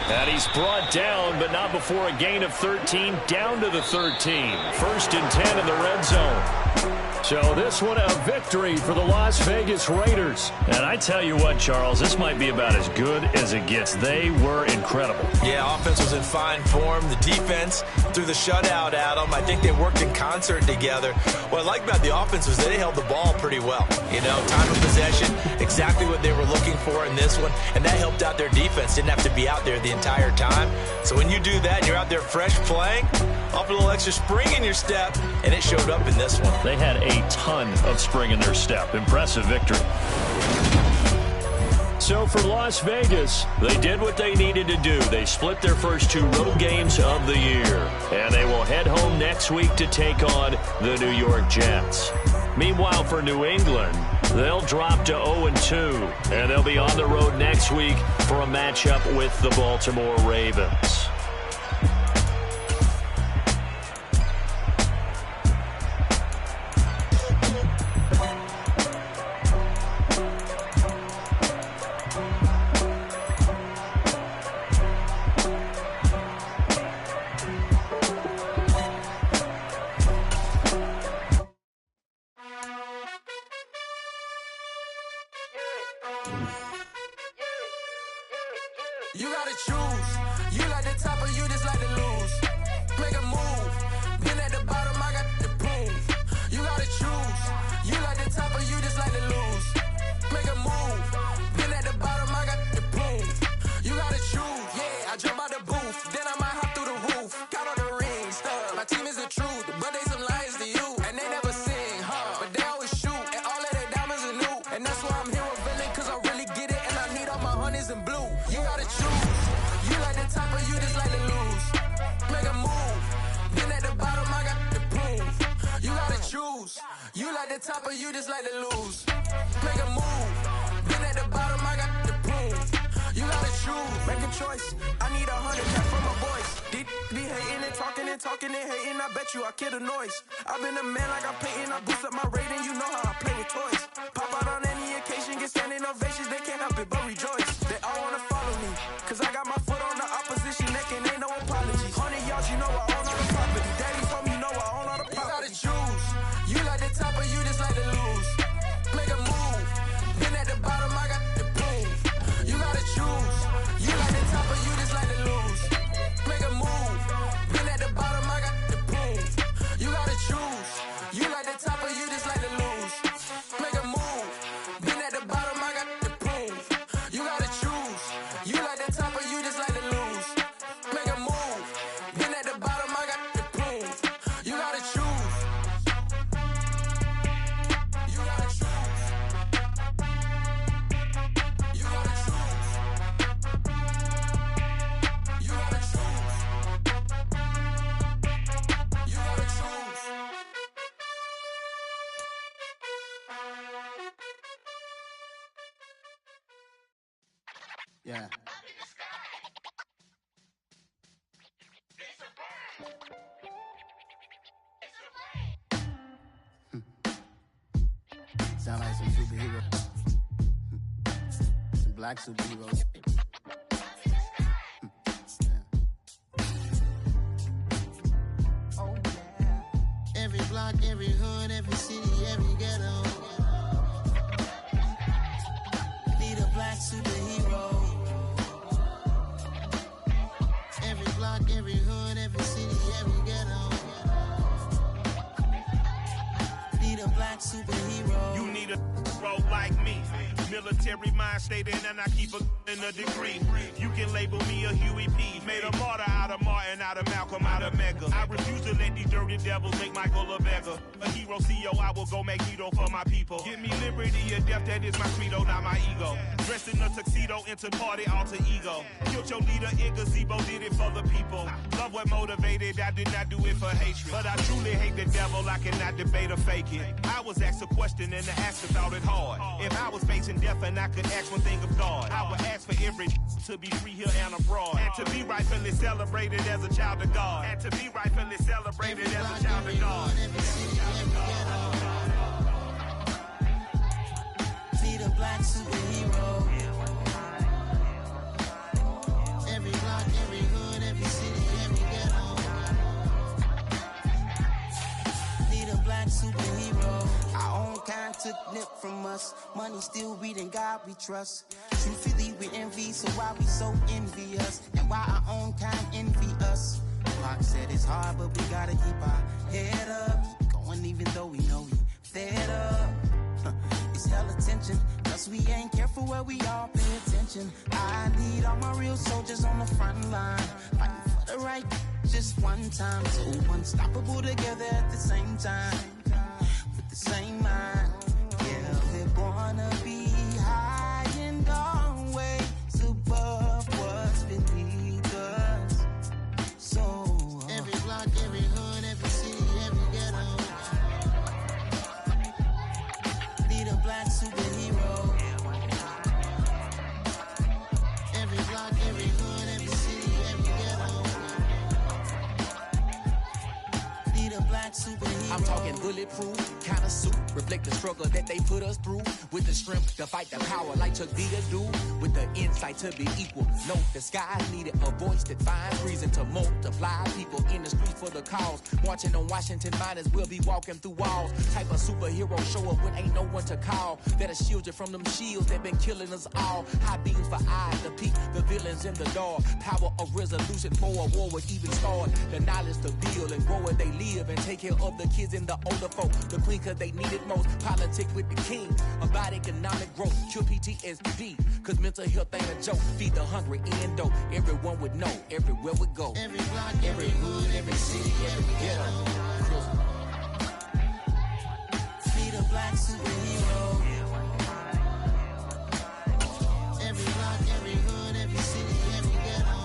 And he's brought down, but not before a gain of 13, down to the 13. 1st and 10 in the red zone. So this one a victory for the Las Vegas Raiders. And I tell you what, Charles, this might be about as good as it gets. They were incredible. Yeah, offense was in fine form. The defense threw the shutout at them. I think they worked in concert together. What I like about the offense was they held the ball pretty well. You know, time of possession, exactly what they were looking for in this one. And that helped out their defense. Didn't have to be out there the entire time. So when you do that and you're out there fresh playing, off a little extra spring in your step, and it showed up in this one. They had a ton of spring in their step. Impressive victory. So for Las Vegas, they did what they needed to do. They split their first 2 road games of the year. And they will head home next week to take on the New York Jets. Meanwhile, for New England, they'll drop to 0-2. And they'll be on the road next week for a matchup with the Baltimore Ravens. like the top, or you just like to lose. Make a move. Been at the bottom, I got the prove. You gotta choose, make a choice. I need 100 cash for my voice. Be hating and talking and talking and hating. I bet you I kill the noise. I've been a man like I'm Peyton. I boost up my rating. You know how I play with toys. Pop out on any occasion, get standing ovations. They can't help it but rejoice. They all wanna follow me, cause I got my foot on the opposition neck and ain't no apologies. 100 yards, you know I own all the property. Daddy told me you know I own all the property. You gotta choose. You like the top, or you just like to lose. Make a move. Been at the bottom, I got the proof. You gotta choose. You like the top, or you just like to lose. Make a move. Been at the bottom, I got the proof. You gotta choose. You like the top, or you just like to lose. Make a move. Been at the bottom, I got the proof. You gotta choose. You like the top, or you just like to lose. Make a move. Been at the bottom, I got the proof. You gotta choose. You gotta choose. You gotta choose. You gotta choose. You gotta choose. Yeah. Sound like some superhero. Some black superheroes. Oh yeah. Every block, every hood, every city, every ghetto. Need a black superhero. Every block, every hood, every city, every ghetto. Need a black superhero. You need a role like me. Military mind stated, and I keep in a degree. You can label me a Huey P. Made a martyr out of Martin, out of Malcolm, out of Mega. I refuse to let these dirty devils make Michael a beggar. A hero CEO, I will go Magneto for my people. Give me liberty or death, that is my credo, not my ego. Dressed in a tuxedo, into party, alter ego. Killed your leader in gazebo, did it for the people. Love what motivated, I did not do it for hatred. But I truly hate the devil, I cannot debate or fake it. I was asked a question and the asker thought it hard. If I was facing death and I could ask one thing of God, I would ask for every to be free here and abroad. And to be rightfully celebrated as a child of God. And to be rightfully celebrated as a child of God. Need a black superhero. Every block, every hood, every city, every ghetto. Need a black superhero. Our own kind took nip from us. Money still reading God we trust. Truthfully we envy, so why we so envious? And why our own kind envy us? Pac said it's hard, but we gotta keep our head up. Keep going even though we know we fed up. It's hell attention, cause we ain't careful where we all pay attention. I need all my real soldiers on the front line, fighting for the right just one time. So unstoppable together at the same time, with the same mind. Yeah, we're gonna be high and always above what's beneath us. So every block, every hood, every city, every ghetto. Need a black superhero. Every block, every hood, every city, every ghetto. Need a black superhero. I'm talking bulletproof kind of suit, reflect the struggle that they put us through, with the strength to fight the power like Chuck Vita do, with the insight to be equal. Note the sky needed a voice that finds reason to multiply people in the streets for the cause. Marching on Washington miners will be walking through walls. Type of superhero show up when ain't no one to call, that'll shield you from them shields that been killing us all. High beams for eyes to peek the villains in the dark. Power of resolution for a war would even start. The knowledge to build and grow where they live and take care of the kids and the older folk. The queen cause they need it most. Politic with the king about economic growth. Cure PTSD cause mental health ain't a joke. Feed the hungry and dope. Everyone would know everywhere we go. Every block, every hood, every city, every ghetto. Need a black superhero. Every block, every hood, every city, every ghetto.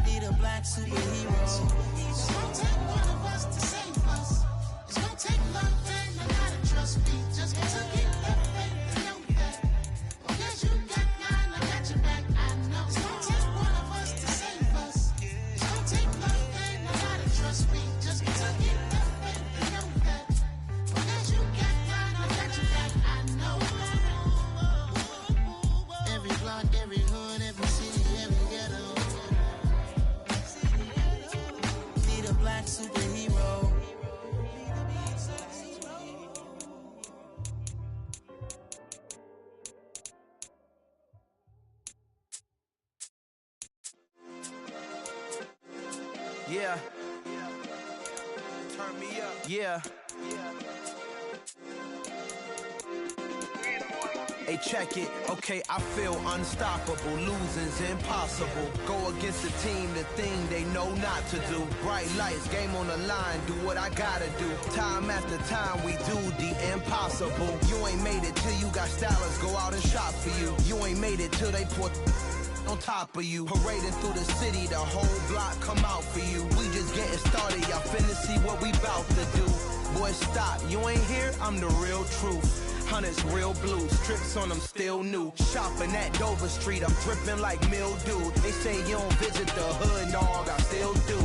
Need a black superhero. So don't take one of us to save us. Yeah. Turn me up. Yeah. Hey, check it. Okay, I feel unstoppable. Losing's impossible. Go against the team, the thing they know not to do. Bright lights, game on the line, do what I gotta do. Time after time, we do the impossible. You ain't made it till you got stylers go out and shop for you. You ain't made it till they put on top of you. Parading through the city, the whole block come out for you. We just getting started, y'all finna see what we bout to do. Boy, stop, you ain't here, I'm the real truth. Hunters, real blue, strips on them still new. Shopping at Dover Street, I'm dripping like mildew. They say you don't visit the hood, dog, I still do.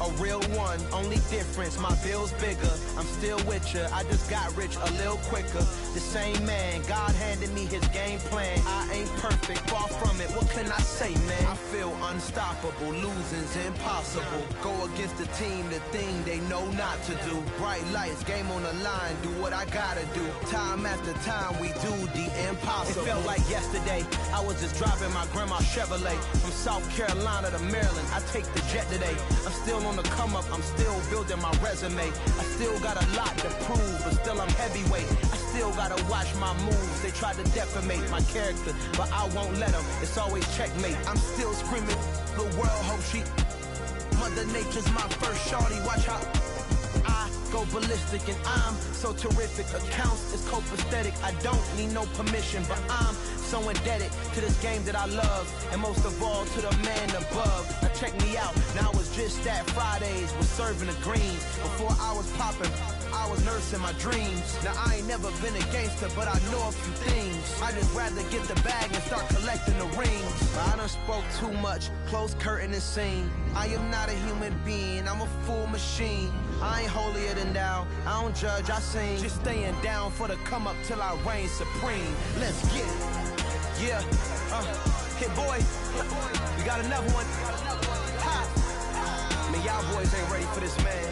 A real one, only difference, my bill's bigger. I'm still with ya, I just got rich a little quicker. The same man, God handed me his game plan. I ain't perfect, far from it, what can I say, man? I feel unstoppable, losing's impossible. Go against the team, the thing they know not to do. Bright lights, game on the line, do what I gotta do. Time after time, we do the impossible. It felt like yesterday, I was just driving my grandma's Chevrolet. From South Carolina to Maryland, I take the jet today. I'm still on the come up, I'm still building my resume. I still got a lot to prove, but still I'm heavyweight. I still gotta watch my moves. They tried to defamate my character, but I won't let them. It's always checkmate. I'm still screaming, the world hope she. Mother Nature's my first shorty, watch how I go ballistic, and I'm so terrific. Accounts is copacetic, I don't need no permission, but I'm so indebted to this game that I love, and most of all to the man above. Now check me out, now it's just that Fridays was serving the greens. Before I was popping, I was nursing my dreams. Now I ain't never been a gangster, but I know a few things. I just rather get the bag and start collecting the rings. But I done spoke too much, close curtain and scene. I am not a human being, I'm a full machine. I ain't holier than thou, I don't judge, I sing. Just staying down for the come up till I reign supreme. Let's get it. Yeah, hey boy, we got another one. Ha. Man, y'all boys ain't ready for this, man.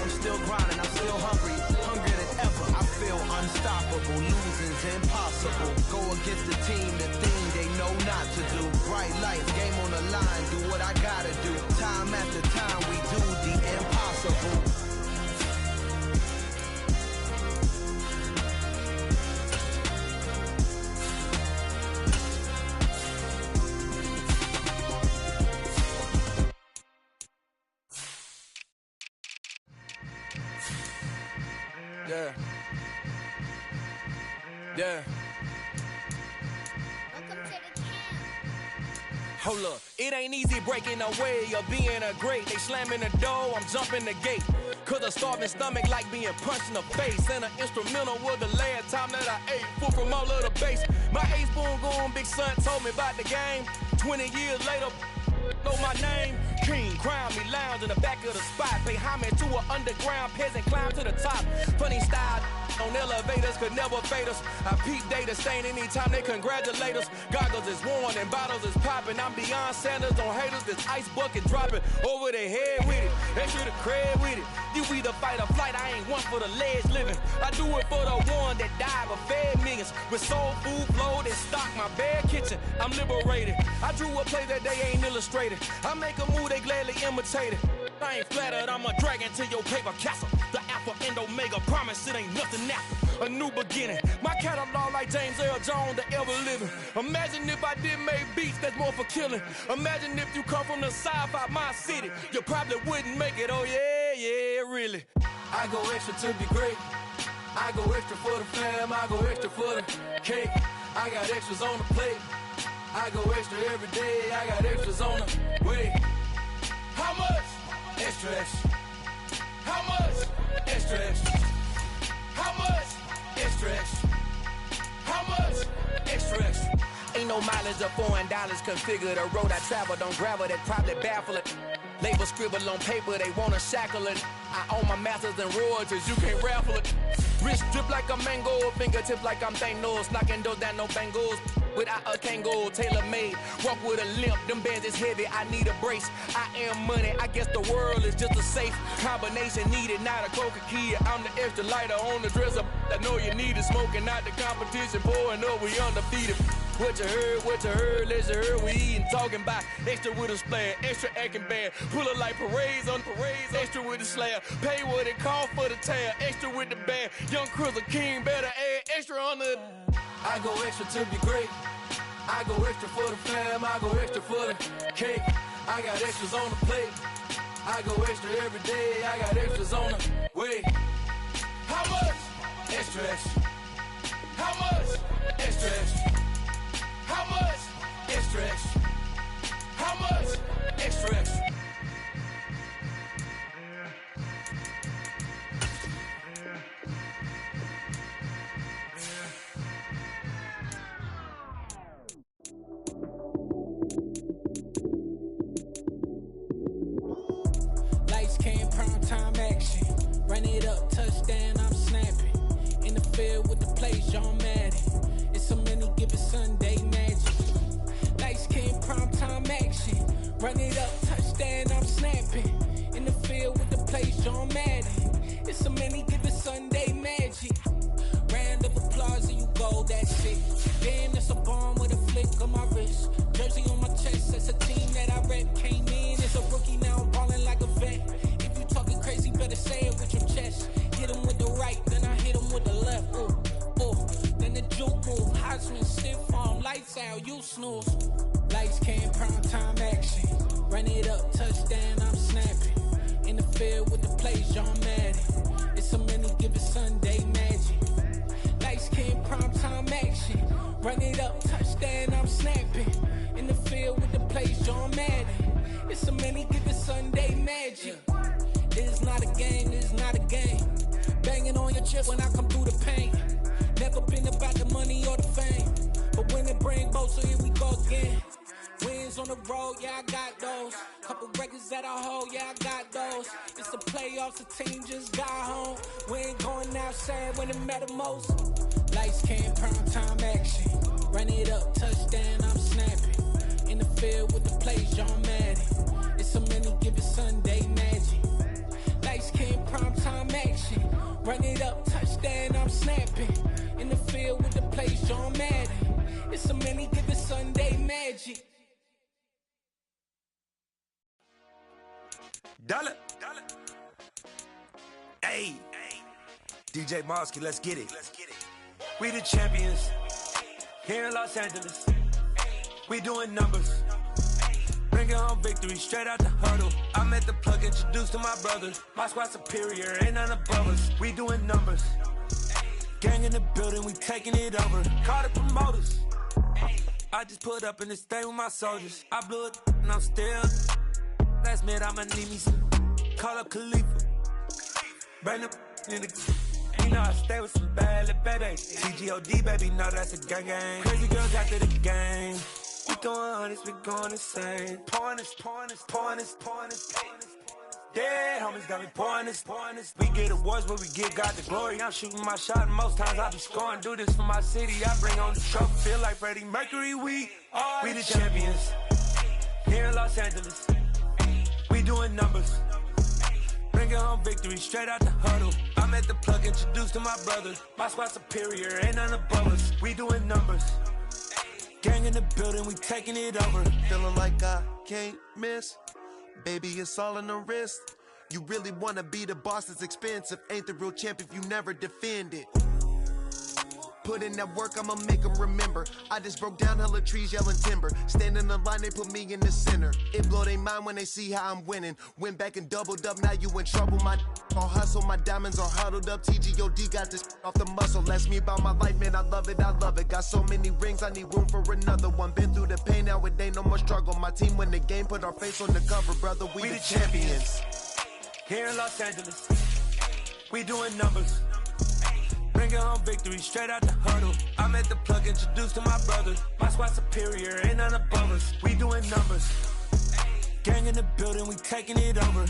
I'm still grinding, I'm still hungry, hungrier than ever. I feel unstoppable, losing's impossible. Go against the team, the thing they know not to do. Bright lights, game on the line, do what I gotta do. Time after time, we do the impossible. Yeah. Yeah. Hold up, it ain't easy breaking away or being a great. They slamming the door, I'm jumping the gate. Cause a starving stomach like being punched in the face. And an instrumental was the last time that I ate food from all of the bass. My ace boom goon, big son told me about the game. 20 years later, know my name. King, crown me, lounge in the back of the spot. Pay homage to an underground peasant, climb to the top. Funny style on elevators could never fade us. I peep data stain anytime they congratulate us. Goggles is worn and bottles is popping. I'm beyond Sanders on haters, this ice bucket dropping over their head with it. They should have cred with it. You either fight or flight, I ain't one for the ledge living. I do it for the one that died but fed millions. With soul food flowed and stocked my bare kitchen. I'm liberated. I drew a play that they ain't illustrated. I make a move, they gladly imitate it. I ain't flattered, I'm a dragon to your paper castle. The Alpha and Omega, promise it ain't nothing after. A new beginning. My catalog like James Earl Jones, the ever living. Imagine if I did make beats that's more for killing. Imagine if you come from the sci-fi, my city. You probably wouldn't make it, oh yeah, yeah, really. I go extra to be great. I go extra for the fam, I go extra for the cake. I got extras on the plate. I go extra every day, I got extras on the way. How much? Extra, extra. How much? Extra, extra. How much? Extra, extra. How much? Extra, extra. Ain't no mileage of $4 configure the road I travel. Don't gravel, that probably baffle it. Label scribble on paper, they wanna shackle it. I own my masters and royalties, you can't raffle it. Wrist drip like a mango, fingertips like I'm Thanos. Knocking doors down, no bangles. Without a Kango, tailor-made. Walk with a limp, them bands is heavy, I need a brace. I am money, I guess the world is just a safe combination needed, not a coca key. I'm the extra lighter on the dresser. I know you need it, smoking out the competition, pouring up, we undefeated. What you heard, let's you heard, we eating, talking about extra with a splash, extra acting bad. Pull it like parades on with the slayer. Pay what it call for the tail. Extra with the bag. Young Cruiser King better add extra on the. I go extra to be great. I go extra for the fam. I go extra for the cake. I got extras on the plate. I go extra every day. I got extras on the way. How much? Extra, extra. How much? Extra, extra. How much? Extra, extra. How much? Extra, extra. Lights came, prime time action. Run it up, touchdown, I'm snapping. In the field with the plays, John Madden. It's a many given Sunday magic. Lights came, prime time action. Run it up, touchdown, I'm snapping. In the field with the plays, John Madden. It's a many given Sunday magic. Round of applause and you go, that's it. Damn, that's a bomb with a flick on my wrist. Jersey on my chest, that's a team that I rep. Came in as a rookie, now I'm ballin' like a vet. If you talking crazy, better say it with your chest. Hit him with the right, then I hit him with the left. Ooh, ooh. Then the juke move, Heisman, stiff arm, lights out, you snooze. Lights came, prime time action. Run it up, touchdown, I'm snapping. In the field with the plays, John Madden. It's a many given Sunday magic. Lights came, prime time action. Run it up, touchdown, I'm snapping. In the field with the plays, John Madden. It's a many given Sunday magic. It is not a game, it is not a game. Banging on your chest when I come through the pain. Never been about the money or the fame. But when it bring both, so here we go again. Wins on the road, yeah, I got those. Couple records that I hold, yeah, I got those. It's the playoffs, the team just got home. We ain't going outside when it matter most. Lights came, prime time action. Run it up, touchdown, I'm snapping. In the field with the plays, John Madden. It's a many given Sunday magic. Lights came, prime time action. Run it up, touchdown, I'm snapping. In the field with the plays, John Madden. It's a many given Sunday magic. Dollar. Hey. DJ Mosky, let's get it. We the champions. Here in Los Angeles. We doing numbers. Bringing home victory straight out the huddle. I'm at the plug, introduced to my brothers. My squad superior, ain't none above us. We doing numbers. Gang in the building, we taking it over. Call the promoters. I just put up in this thing with my soldiers. I blew it and I'm still. Last minute I'ma need me some. Call up Khalifa. Bring up in the. You know I stay with some bad little baby. TGOD baby, know that's a gang gang. Crazy girls after the game. We going honest, we going insane. Pouring this. Dead homies got me pouring this. We get awards, but we give God the glory. I'm shooting my shot, and most times I be scoring. Do this for my city, I bring on the trophy. Feel like Freddie Mercury, we the champions. Here in Los Angeles, we doing numbers. Bringing home victory straight out the huddle. I'm at the plug, introduced to my brothers. My squad superior, ain't none above us. We doing numbers. Gang in the building, we taking it over. Feeling like I can't miss. Baby, it's all in the wrist. You really wanna be the boss, it's expensive. Ain't the real champ if you never defend it. Put in that work, I'ma make them remember. I just broke down hella trees, yelling timber. Stand in the line, they put me in the center. It blow their mind when they see how I'm winning. Went back and doubled up, now you in trouble. My all hustle, my diamonds are huddled up. TGOD got this off the muscle. Ask me about my life, man, I love it. Got so many rings, I need room for another one. Been through the pain, now it ain't no more struggle. My team win the game, put our face on the cover, brother. We the champions. Here in Los Angeles, we doing numbers. Bringing home victory straight out the huddle. I'm at the plug, introduced to my brothers. My squad superior, ain't none above us. We doing numbers. Gang in the building, we taking it over.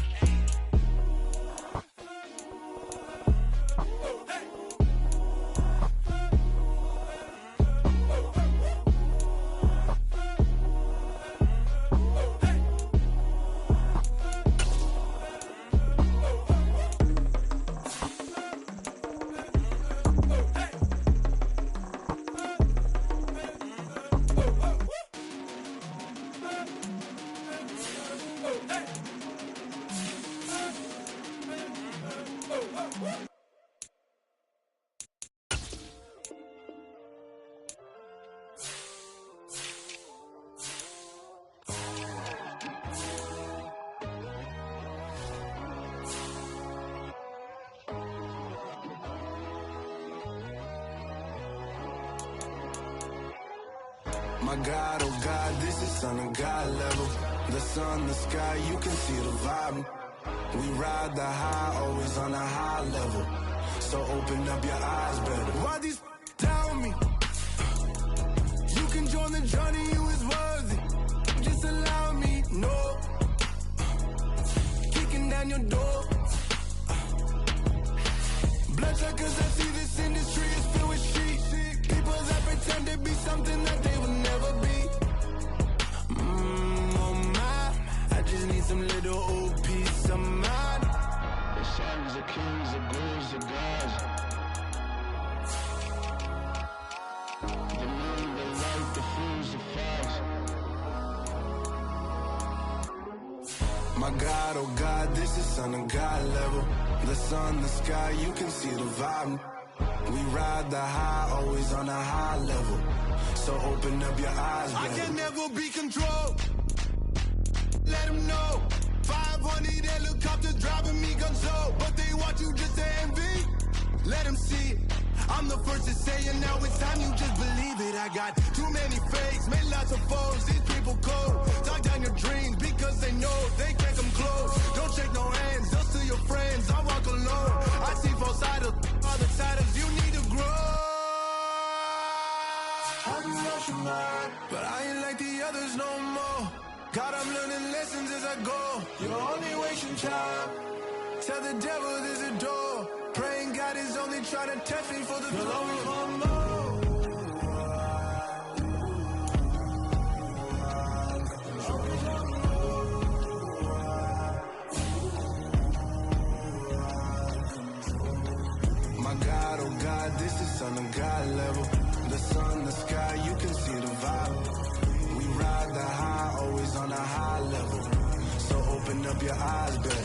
My God, oh God, this is son of God level. The sun, the sky, you can see the vibe. We ride the high, always on a high level. So open up your eyes better. Why these tell me? You can join the journey, you is worthy. Just allow me, no. Kicking down your door. Bloodshot cause I see this industry is filled with shit. People that pretend to be something that they will never be. Oh my, I just need some little old peace of mind. The sons of kings, the ghouls, the gods. The moon, the light, the fools, the facts. My God, oh God, this is son of God level. The sun, the sky, you can see the vibe. We ride the high, always on a high level. So open up your eyes, baby. I can never be controlled. Let them know. 500 helicopters driving me gunso. But they want you just to envy. Let them see it. I'm the first to say it, now it's time you just believe it. I got too many fakes, made lots of foes. These people cold. Talk down your dreams because they know they can't come close. Don't shake no hands, just to your friends. I walk alone. I see both sides of other siders. You need to grow. I've been rushing mine, but I ain't like the others no more. God, I'm learning lessons as I go. You're only wasting time. Tell the devil there's a door. Praying God is only trying to test me for the glory. Always want more. My God, oh God, this is son of God level. The sun, the sky, you can see the vibe. We ride the high, always on a high level. So open up your eyes, baby.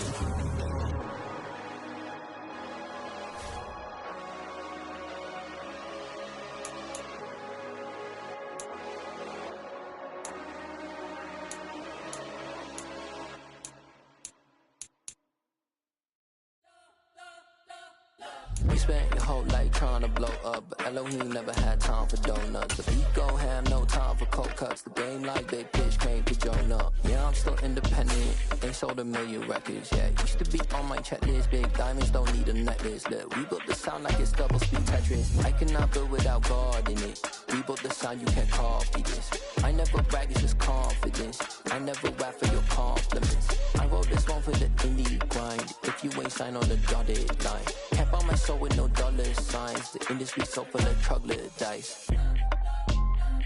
We spent your whole life trying to blow up, but Elohim never had time for donuts. The beat gon' have no time for cold cuts. The game like big pitch came to join up. Yeah, I'm still independent, ain't sold a million records yet. Used to be on my checklist, big diamonds don't need a necklace. Look, we built the sound like it's double speed Tetris. I cannot build without God in it. We built the sound, you can't copy this. I never brag, it's just confidence. I never rap for your compliments. I wrote this one for the indie grind. If you ain't signed on the dotted line, can't buy my soul with no dollar signs. The industry so full of troglodytes.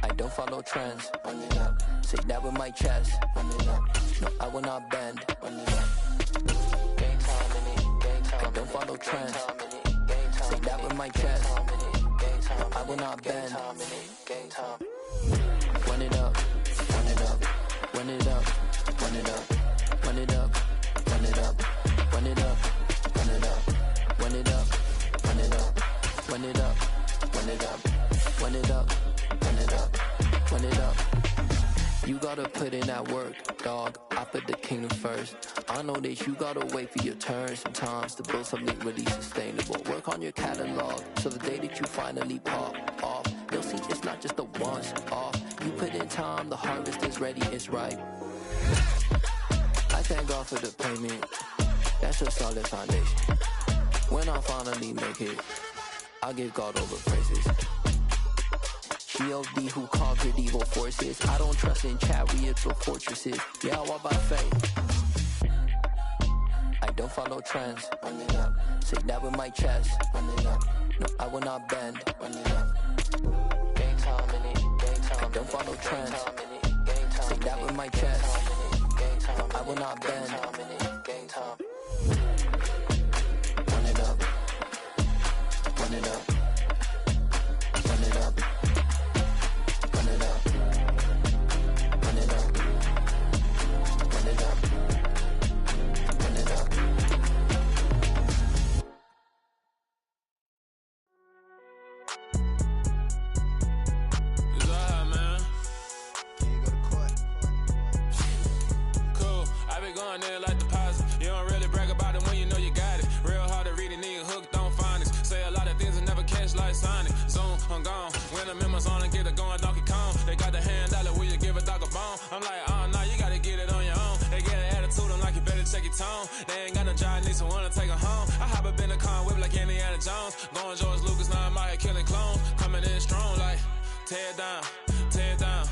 I don't follow trends. Run it up. Say that with my chest. Run it up. No, I will not bend. Run it up. Gang time in it. Gang time. I don't follow trends. Say that with my chest. No, I will not bend. Gang time. Run it up. Run it up. Run it up. Run it up. Run it up. Run it up. Run it up. Run it up. Run it up. Run it up. Run it up. Run it up. Run it up. Run it up. Run it up. You gotta put in that work, dog. I put the kingdom first. I know that you gotta wait for your turn sometimes to build something really sustainable. Work on your catalog, so the day that you finally pop off, you'll see it's not just a once off. You put in time, the harvest is ready, it's ripe. I thank God for the payment. That's a solid foundation. When I finally make it, I'll give God all the praises. G.O.D. who conquered evil forces. I don't trust in chariots or fortresses. Yeah, I walk by faith. I don't follow trends. Run it up. Say that with my chest. Run it up. No, I will not bend. Run it up. Gang time in it. Gang time. I don't follow trends. Say that with my chest. No, I will not bend. Gang time. Run it up. Run it up. Run it up. Run it up. Run it up. Run it up. Run it up. tone. They ain't got no job, need someone to take her home. I hop up in the car, whip like Indiana Jones. Going George Lucas, now I'm out here killing clones. Coming in strong like, tear down, tear down.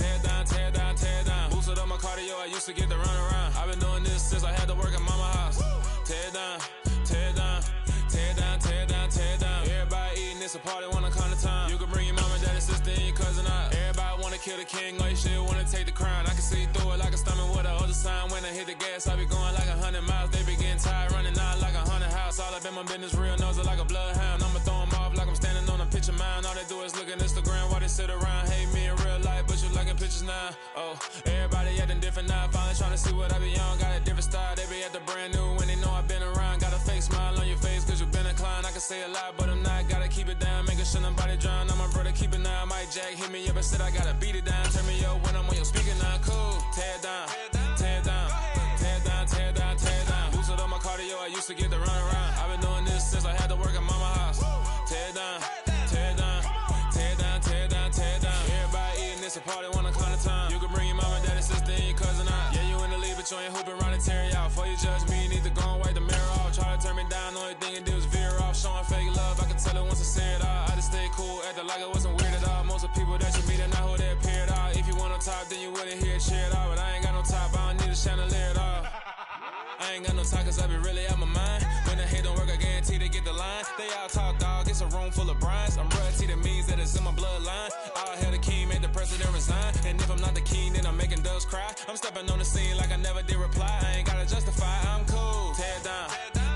Tear down, tear down, tear down. Boosted up my cardio, I used to get to run around. I've been doing this since I had to work at mama house. Tear down, tear down, tear down, tear down, tear down. Everybody eating, it's a party, wanna come to time. You can bring your mama, daddy, sister, and your cousin out. Everybody wanna kill the king, or you shit wanna take the crown. I can see through it like a stomach with a other sign. When I hit the gas, I be going like 100 miles. They be getting tired, running out like 100 house. All up in my business, real nose it like a bloodhound. I'ma throw them off like I'm standing on a picture mound. All they do is look at Instagram while they sit around. Hate me in real life, but you liking pictures now. Oh, everybody acting different now. Finally trying to see what I be on. Got a different style, they be at the brand new when they know I've been around. Got a fake smile on your face cause you been inclined. I can say a lot, but I'm not. Gotta keep it down, making sure nobody drown. I'm my brother, keep it now. Mike Jack hit me up and said I gotta beat it down. Turn me up when I'm on your speaker now. Cool, tear down, tear down, tear down, tear down, tear down. Boosted up my cardio, I used to get to run around. I've been doing this since I had to work at mama house. Tear down, tear down, tear down, tear down, tear down. Everybody eating, it's a party, wanna come to time. You can bring your mama, daddy, sister, and your cousin out. Yeah, you in the lead, but you ain't hooping around and tear you out. Before you judge me, you need to go and wipe the mirror off. Try to turn me down, the only thing you do is veer off. Showing fake love, I can tell it once I say it all. I just stay cool, acting like it wasn't weird at all. Most of the people that you meet are not who they appear at all. If you want on top, then you wouldn't hear it cheer at all. But I ain't got no top, I don't need a chandelier at all. I ain't got no time cause I be really out my mind. When the hate don't work, I guarantee they get the line. They all talk dog, it's a room full of brines. I'm royalty, that means that it's in my bloodline. All hail the king, made the president resign. And if I'm not the king, then I'm making doves cry. I'm stepping on the scene like I never did reply. I ain't gotta justify, I'm cool. Tear down,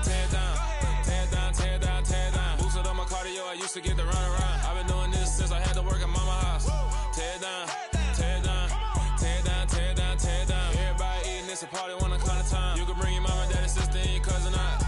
tear down, tear down, tear down, tear down. Boosted up my cardio, I used to get to run around. I've been doing this since I had to work at mama house. Tear down, tear down, tear down, tear down, tear down. Everybody eating, it's a party, wanna come to time. You can bring your mama, daddy, sister, and your cousin out.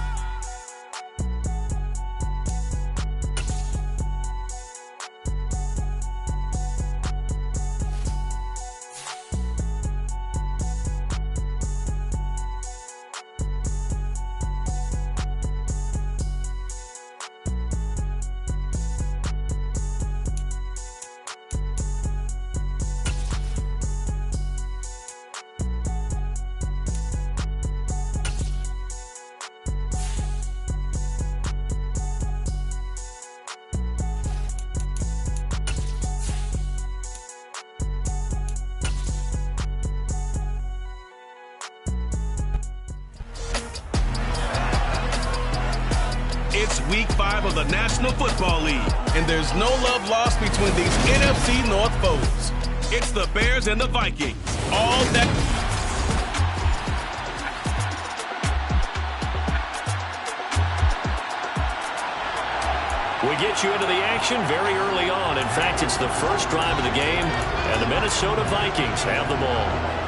It's week 5 of the National Football League, and there's no love lost between these NFC North foes. It's the Bears and the Vikings. All that. We get you into the action very early on. In fact, it's the first drive of the game, and the Minnesota Vikings have the ball.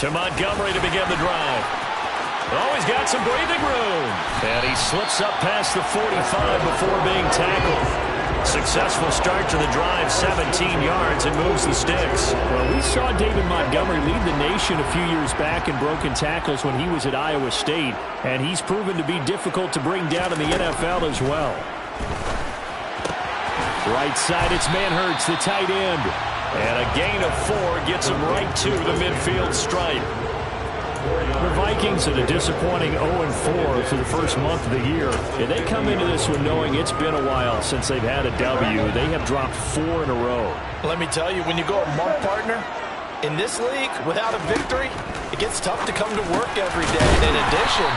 To Montgomery to begin the drive. Oh, he's got some breathing room. And he slips up past the 45 before being tackled. Successful start to the drive, 17 yards, and moves the sticks. Well, we saw David Montgomery lead the nation a few years back in broken tackles when he was at Iowa State, and he's proven to be difficult to bring down in the NFL as well. Right side, it's Manhertz, the tight end. And a gain of 4 gets him right to the midfield stripe. The Vikings at a disappointing 0-4 for the first month of the year. And they come into this one knowing it's been a while since they've had a W. They have dropped 4 in a row. Let me tell you, when you go a month partner, in this league, without a victory, it gets tough to come to work every day. And in addition,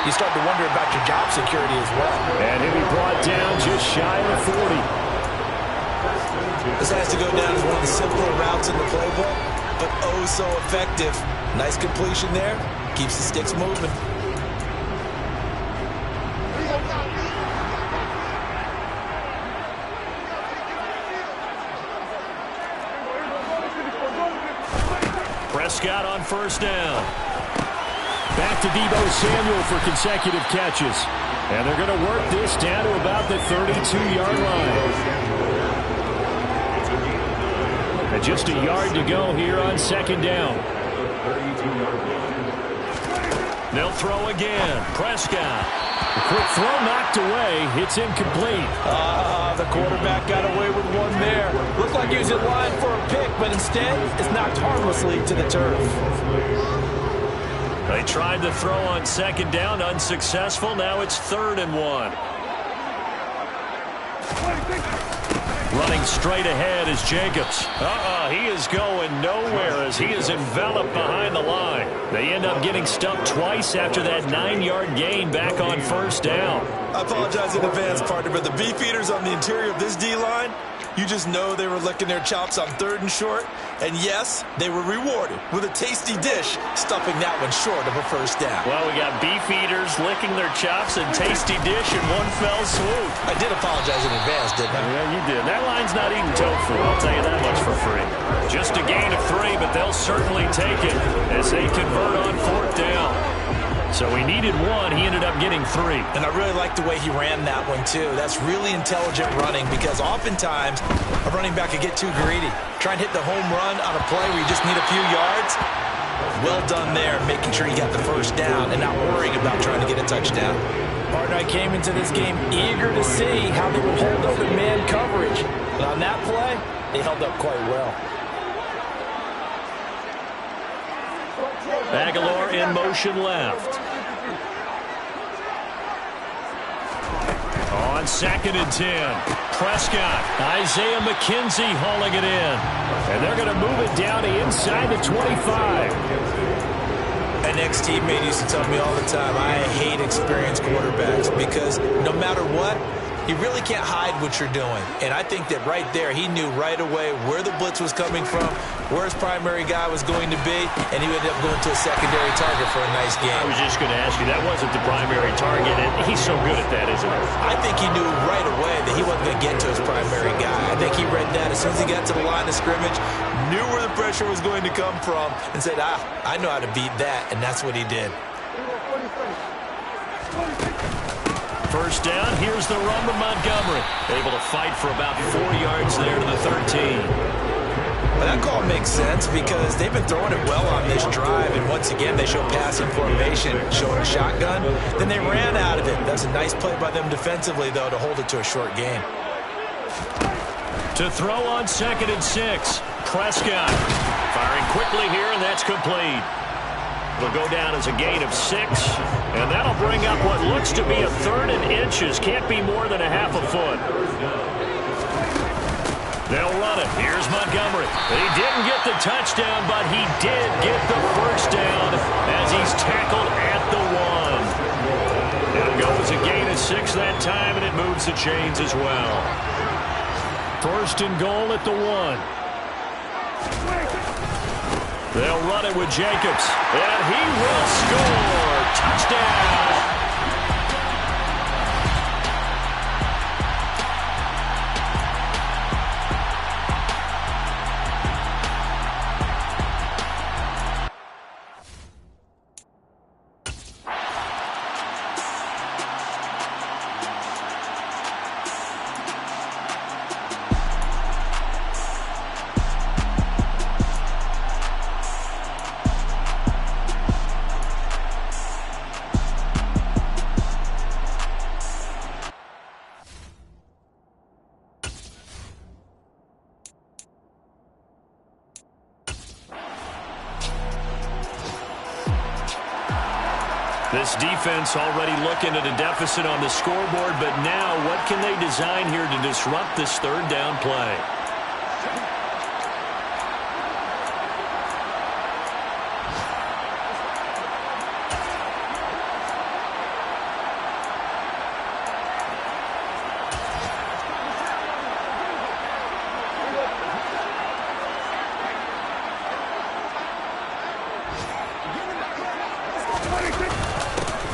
you start to wonder about your job security as well. And he'll be brought down just shy of 40. This has to go down as one of the simpler routes in the playbook, but oh so effective. Nice completion there. Keeps the sticks moving. Prescott on first down. Back to Deebo Samuel for consecutive catches. And they're going to work this down to about the 32-yard line. And just a yard to go here on second down. They'll throw again. Prescott. The quick throw knocked away. It's incomplete. The quarterback got away with one there. Looked like he was in line for a pick, but instead it's knocked harmlessly to the turf. They tried to throw on second down, unsuccessful. Now it's 3rd and 1. Running straight ahead is Jacobs. He is going nowhere as he is enveloped behind the line. They end up getting stuffed twice after that 9-yard gain back on 1st down. I apologize in advance, partner, but the beefeaters on the interior of this D-line, you just know they were licking their chops on 3rd and short. And yes, they were rewarded with a tasty dish, stuffing that one short of a 1st down. Well, we got beefeaters licking their chops and tasty dish in one fell swoop. I did apologize in advance, didn't I? Yeah, you did. That line's not eating tofu, I'll tell you that much for free. Just a gain of 3, but they'll certainly take it as they convert on 4th down. So he needed 1. He ended up getting 3. And I really like the way he ran that one, too. That's really intelligent running because oftentimes a running back could get too greedy. Try and hit the home run on a play where you just need a few yards. Well done there, making sure you got the 1st down and not worrying about trying to get a touchdown. Partner, I came into this game eager to see how they would hold up in man coverage. And on that play, they held up quite well. Aguilar in motion left. On 2nd and 10. Prescott. Isaiah McKenzie hauling it in. And they're going to move it down to inside the 25. An ex-teammate used to tell me all the time, I hate experienced quarterbacks because no matter what, you really can't hide what you're doing. And I think that right there, he knew right away where the blitz was coming from, where his primary guy was going to be, and he ended up going to a secondary target for a nice game. I was just going to ask you, that wasn't the primary target, and he's so good at that, isn't he? I think he knew right away that he wasn't going to get to his primary guy. I think he read that as soon as he got to the line of scrimmage, knew where the pressure was going to come from, and said, I know how to beat that, and that's what he did. 1st down, here's the run with Montgomery. Able to fight for about 4 yards there to the 13. Well, that call makes sense because they've been throwing it well on this drive, and once again, they show passing formation, showing a shotgun. Then they ran out of it. That's a nice play by them defensively, though, to hold it to a short gain. To throw on 2nd and 6. Prescott firing quickly here, and that's complete. It'll go down as a gain of 6, and that'll bring up what looks to be a 3rd and inches. Can't be more than a half a foot. They'll run it. Here's Montgomery. He didn't get the touchdown, but he did get the 1st down as he's tackled at the 1. It'll go as a gain of 6 that time, and it moves the chains as well. 1st and goal at the 1. They'll run it with Jacobs, and he will score. Touchdown. This defense already looking at a deficit on the scoreboard, but now what can they design here to disrupt this 3rd down play?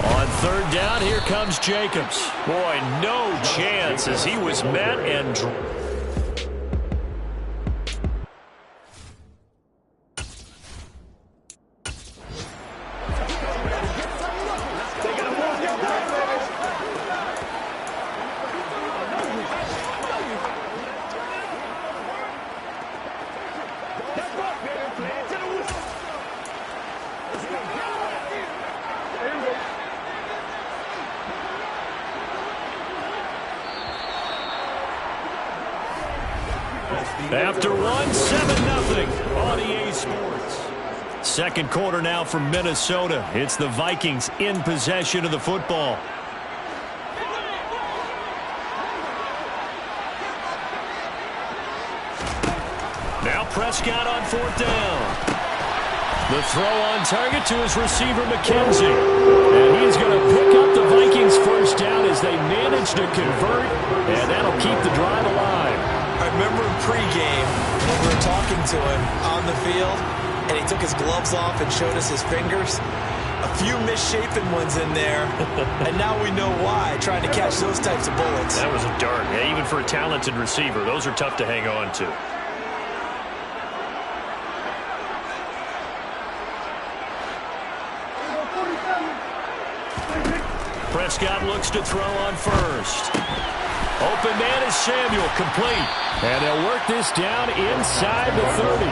On 3rd down, here comes Jacobs. Boy, no chance as he was met and After one, 7-0 on EA Sports. Second quarter now for Minnesota. It's the Vikings in possession of the football. Now Prescott on fourth down. The throw on target to his receiver, McKenzie. And he's going to pick up the Vikings first down as they manage to convert, and that'll keep the drive alive. I remember in pregame when we were talking to him on the field, and he took his gloves off and showed us his fingers. A few misshapen ones in there, and now we know why, trying to catch those types of bullets. That was a dart. Yeah, even for a talented receiver, those are tough to hang on to. Prescott looks to throw on first. Open man is Samuel, complete. And they'll work this down inside the 30.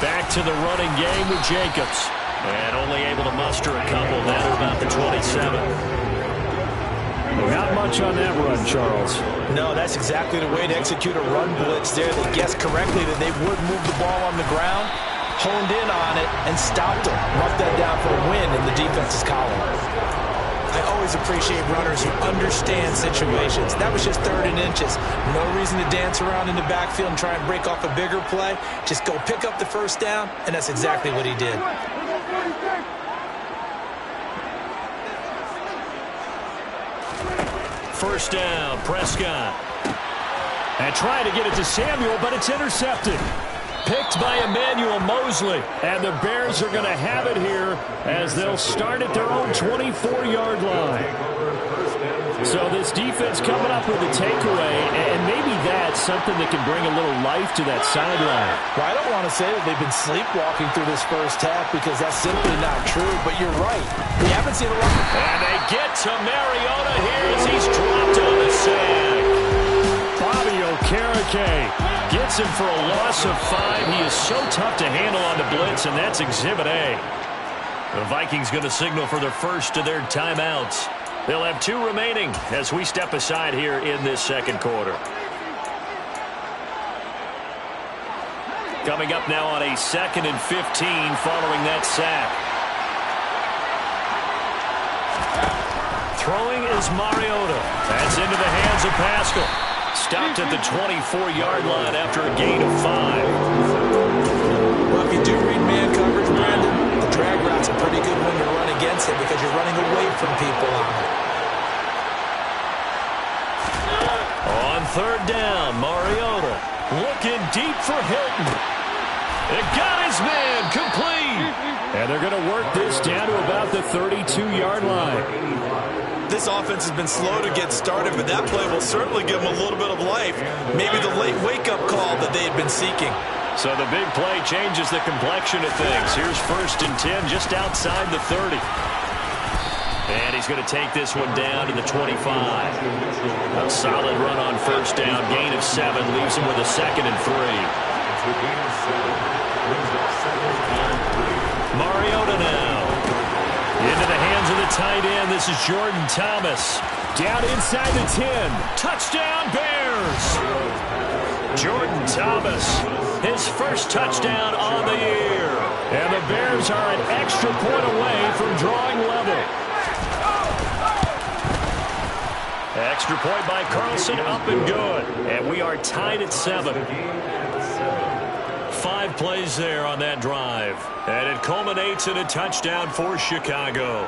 Back to the running game with Jacobs. And only able to muster a couple down at about the 27. Not much on that run, Charles. No, that's exactly the way to execute a run blitz there. They guessed correctly that they would move the ball on the ground, honed in on it, and stopped them. Roughed that down for a win in the defense's column. I always appreciate runners who understand situations. That was just 3rd and inches. No reason to dance around in the backfield and try and break off a bigger play. Just go pick up the first down, and that's exactly what he did. First down, Prescott. And trying to get it to Samuel, but it's intercepted. Picked by Emmanuel Mosley. And the Bears are going to have it here as they'll start at their own 24-yard line. So this defense coming up with a takeaway, and maybe that's something that can bring a little life to that sideline. Well, I don't want to say that they've been sleepwalking through this first half because that's simply not true, but you're right. We haven't seen a lot. And they get to Mariota here as he's dropped on the sack. Bobby Okereke gets him for a loss of 5. He is so tough to handle on the blitz, and that's Exhibit A. The Vikings going to signal for their first of their timeouts. They'll have 2 remaining as we step aside here in this second quarter. Coming up now on a 2nd and 15 following that sack. Throwing is Mariota. That's into the hands of Pascal. Stopped at the 24-yard line after a gain of 5. Well, if you do read man coverage, Brandon, the drag route's a pretty good one to run against it because you're running away from people on it. On 3rd down, Mariota looking deep for Hilton. It got his man complete. And they're going to work this down to about the 32-yard line. This offense has been slow to get started, but that play will certainly give them a little bit of life. Maybe the late wake-up call that they had been seeking. So the big play changes the complexion of things. Here's 1st and 10 just outside the 30. And he's going to take this one down to the 25. A solid run on 1st down. Gain of 7 leaves him with a 2nd and 3. Mariota now. Into the hands of the tight end. This is Jordan Thomas. Down inside the 10. Touchdown, Bears. Jordan Thomas, his first touchdown on the year. And the Bears are an extra point away from drawing level. Extra point by Carlson, up and good. And we are tied at 7. 5 plays there on that drive. And it culminates in a touchdown for Chicago.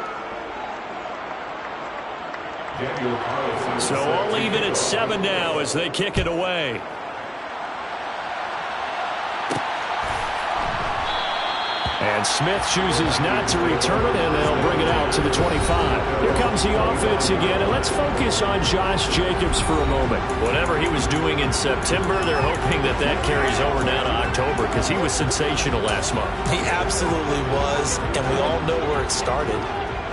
So all even at 7 now as they kick it away. And Smith chooses not to return it, and they'll bring it out to the 25. Here comes the offense again, and let's focus on Josh Jacobs for a moment. Whatever he was doing in September, they're hoping that that carries over now to October because he was sensational last month. He absolutely was, and we all know where it started,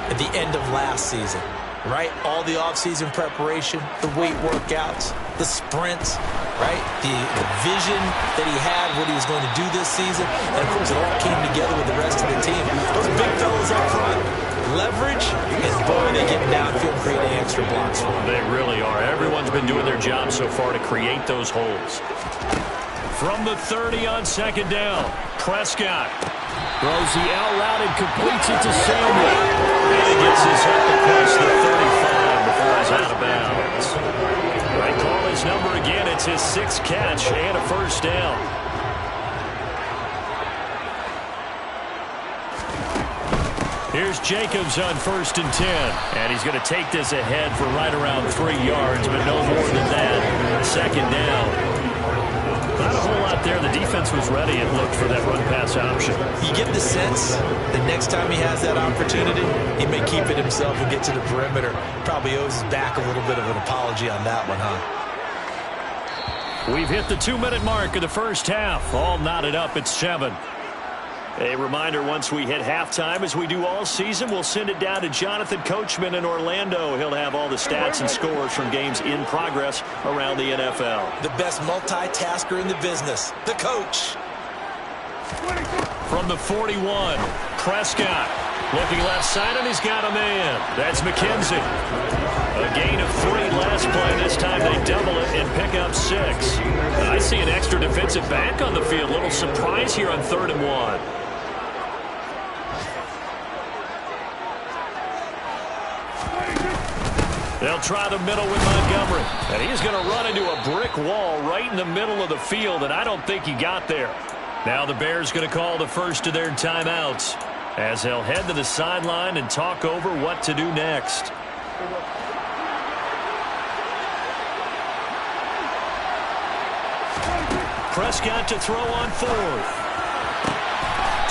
at the end of last season. right? All the offseason preparation, the weight workouts, the sprints, right? The vision that he had, what he was going to do this season. And, of course, it all came together with the rest of the team. Those big fellas up front, leverage, and, boy, they get downfield creating extra blocks for them. They really are. Everyone's been doing their job so far to create those holes. From the 30 on second down, Prescott throws the out route and completes it to Samuel. And he gets his up across the 35 before he's out of bounds. I call his number again. It's his 6th catch and a first down. Here's Jacobs on 1st and 10. And he's going to take this ahead for right around 3 yards, but no more than that. Second down. Not a whole lot there. The defense was ready, it looked, for that run-pass option. You get the sense that next time he has that opportunity, he may keep it himself and get to the perimeter. Probably owes his back a little bit of an apology on that one, huh? We've hit the 2-minute mark of the first half. All knotted up at 7. A reminder, once we hit halftime, as we do all season, we'll send it down to Jonathan Coachman in Orlando. He'll have all the stats and scores from games in progress around the NFL. The best multitasker in the business, the coach. From the 41, Prescott looking left side, and he's got a man. That's McKenzie. A gain of 3 last play. This time they double it and pick up 6. I see an extra defensive back on the field. Little surprise here on 3rd and 1. They'll try the middle with Montgomery. And he's going to run into a brick wall right in the middle of the field, and I don't think he got there. Now the Bears going to call the first of their timeouts as they'll head to the sideline and talk over what to do next. Prescott to throw on 4th.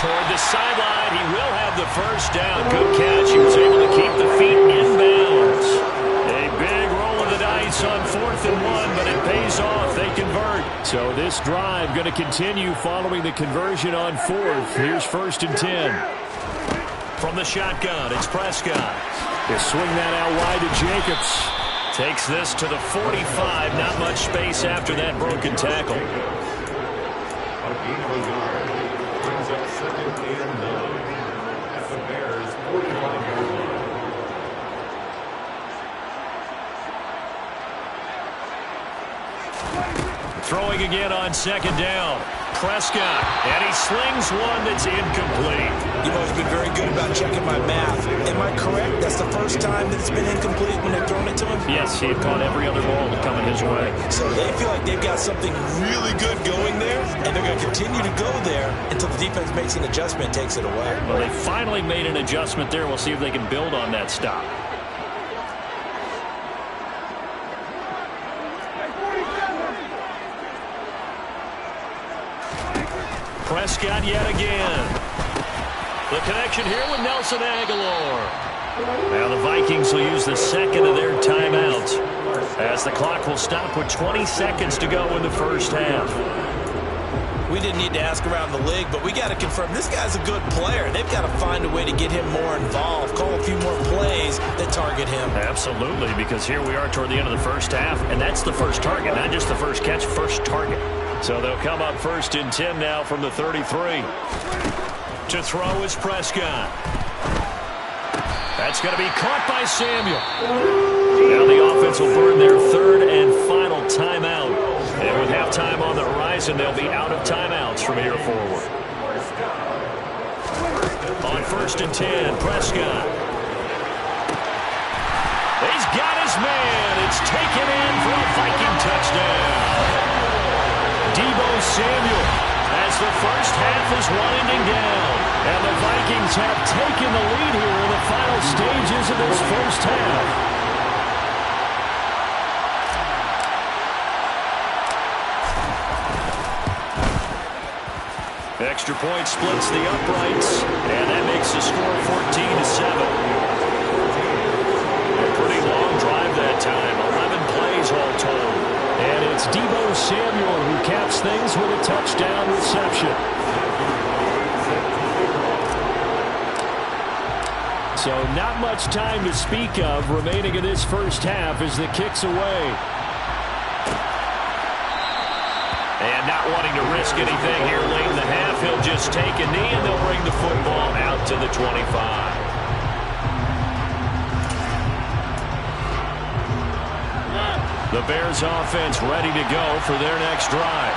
Toward the sideline, he will have the first down. Good catch. He was able to keep the feet inbounds. A big roll of the dice on 4th and 1, but it pays off. They convert. So this drive going to continue following the conversion on 4th. Here's 1st and 10. From the shotgun, it's Prescott. They swing that out wide to Jacobs. Takes this to the 45. Not much space after that broken tackle. Throwing again on 2nd down. Prescott, and he slings one that's incomplete. You've always been very good about checking my math. Am I correct? That's the first time that it's been incomplete when they've thrown it to him? Yes, he had caught every other ball coming his way. So they feel like they've got something really good going there, and they're going to continue to go there until the defense makes an adjustment and takes it away. Well, they finally made an adjustment there. We'll see if they can build on that stop. Prescott yet again. The connection here with Nelson Aguilar. Now the Vikings will use the 2nd of their timeout as the clock will stop with 20 seconds to go in the first half. We didn't need to ask around the league, but we got to confirm this guy's a good player. They've got to find a way to get him more involved, call a few more plays that target him. Absolutely, because here we are toward the end of the first half, and that's the first target, not just the first catch, first target. So they'll come up 1st and 10 now from the 33. To throw is Prescott. That's going to be caught by Samuel. Now the offense will burn their 3rd and final timeout. And with halftime on the horizon, they'll be out of timeouts from here forward. On 1st and 10, Prescott. He's got his man. It's taken in for a Viking touchdown. Deebo Samuel as the first half is winding down. And the Vikings have taken the lead here in the final stages of this first half. Extra point splits the uprights, and that makes the score 14-7. A pretty long drive that time, 11 plays all told. And it's Deebo Samuel who caps things with a touchdown reception. So not much time to speak of remaining in this first half as the kick's away. And not wanting to risk anything here late in the half, he'll just take a knee and they'll bring the football out to the 25. The Bears offense ready to go for their next drive.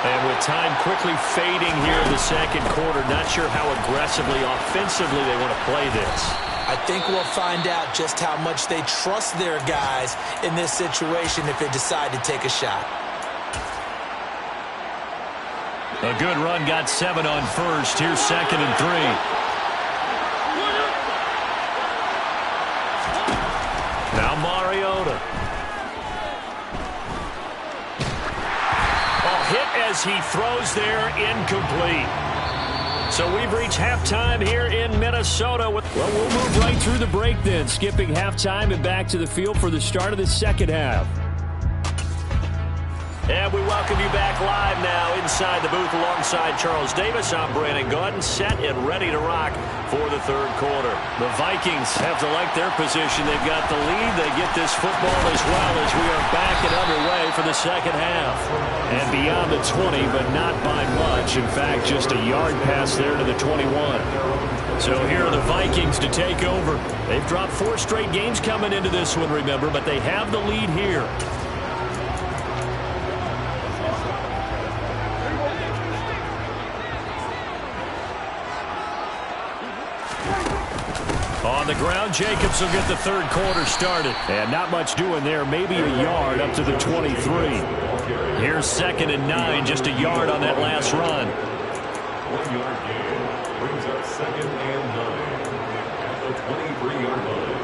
And with time quickly fading here in the second quarter, not sure how aggressively, offensively they want to play this. I think we'll find out just how much they trust their guys in this situation if they decide to take a shot. A good run got 7 on first. Here's 2nd and 3. Now Mariota. As he throws there, incomplete. So we've reached halftime here in Minnesota. Well, we'll move right through the break then, skipping halftime and back to the field for the start of the second half. And we welcome you back live now inside the booth alongside Charles Davis. I'm Brandon Gaudin, set and ready to rock for the third quarter. The Vikings have to like their position. They've got the lead. They get this football as well as we are back and underway for the second half. And beyond the 20, but not by much. In fact, just a yard pass there to the 21. So here are the Vikings to take over. They've dropped 4 straight games coming into this one, remember, but they have the lead here. On the ground, Jacobs will get the third quarter started. And not much doing there, maybe a yard up to the 23. Here's 2nd and 9, just a yard on that last run. 1 yard gain brings up 2nd and 9 at the 23-yard line.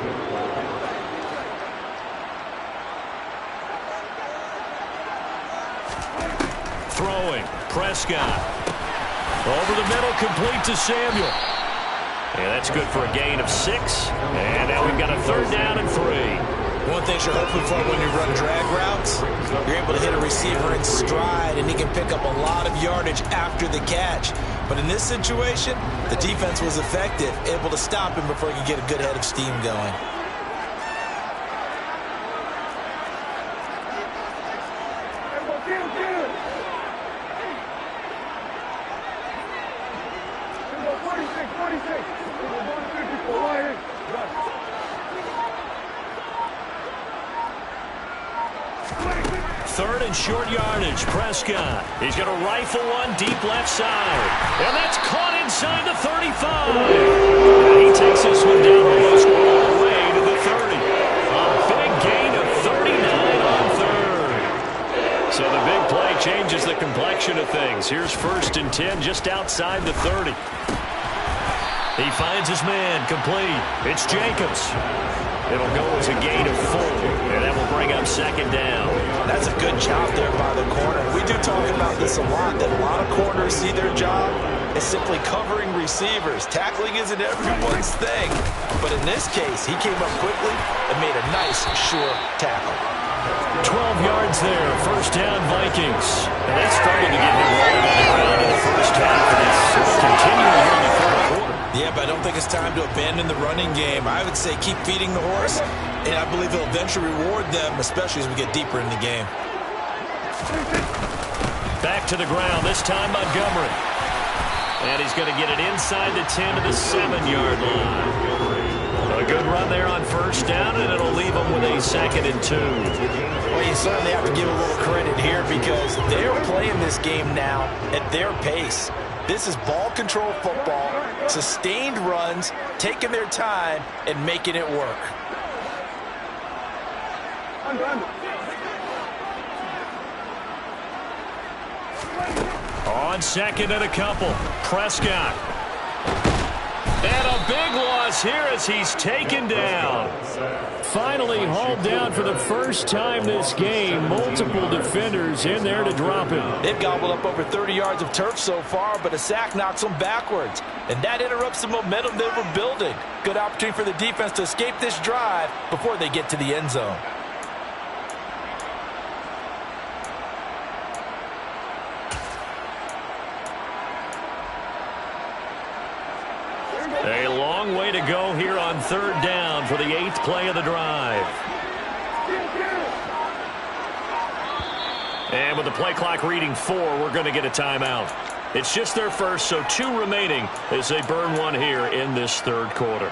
Throwing, Prescott. Over the middle, complete to Samuel. And that's good for a gain of 6. And now we've got a 3rd down and 3. One thing you're hoping for when you run drag routes, you're able to hit a receiver in stride, and he can pick up a lot of yardage after the catch. But in this situation, the defense was effective, able to stop him before he could get a good head of steam going. Third and short yardage, Prescott. He's going to rifle one deep left side. And that's caught inside the 35. And he takes this one down almost all the way to the 30. A big gain of 39 on third. So the big play changes the complexion of things. Here's 1st and 10 just outside the 30. He finds his man, complete. It's Jacobs. It'll go as a gain of 4, and that will bring up 2nd down. That's a good job there by the corner. We do talk about this a lot, that a lot of corners see their job as simply covering receivers. Tackling isn't everyone's thing. But in this case, he came up quickly and made a nice, sure tackle. 12 yards there, 1st down Vikings. And they struggled to get him rolling on the ground in the first half, and it's continuing here in the third quarter. Yeah, but I don't think it's time to abandon the running game. I would say keep feeding the horse, and I believe he'll eventually reward them, especially as we get deeper in the game. Back to the ground, this time Montgomery. And he's going to get it inside the 10 to the 7-yard line. A good run there on 1st down, and it'll leave them with a 2nd and 2. Well, you certainly have to give a little credit here because they're playing this game now at their pace. This is ball control football, sustained runs, taking their time, and making it work. On 2nd and a couple, Prescott. And a big loss here as he's taken down. Finally hauled down for the first time this game. Multiple defenders in there to drop him. They've gobbled up over 30 yards of turf so far, but a sack knocks them backwards. And that interrupts the momentum they were building. Good opportunity for the defense to escape this drive before they get to the end zone. A long way play to go here on 3rd down for the 8th play of the drive. And with the play clock reading 4, we're going to get a timeout. It's just their first, so 2 remaining as they burn one here in this 3rd quarter.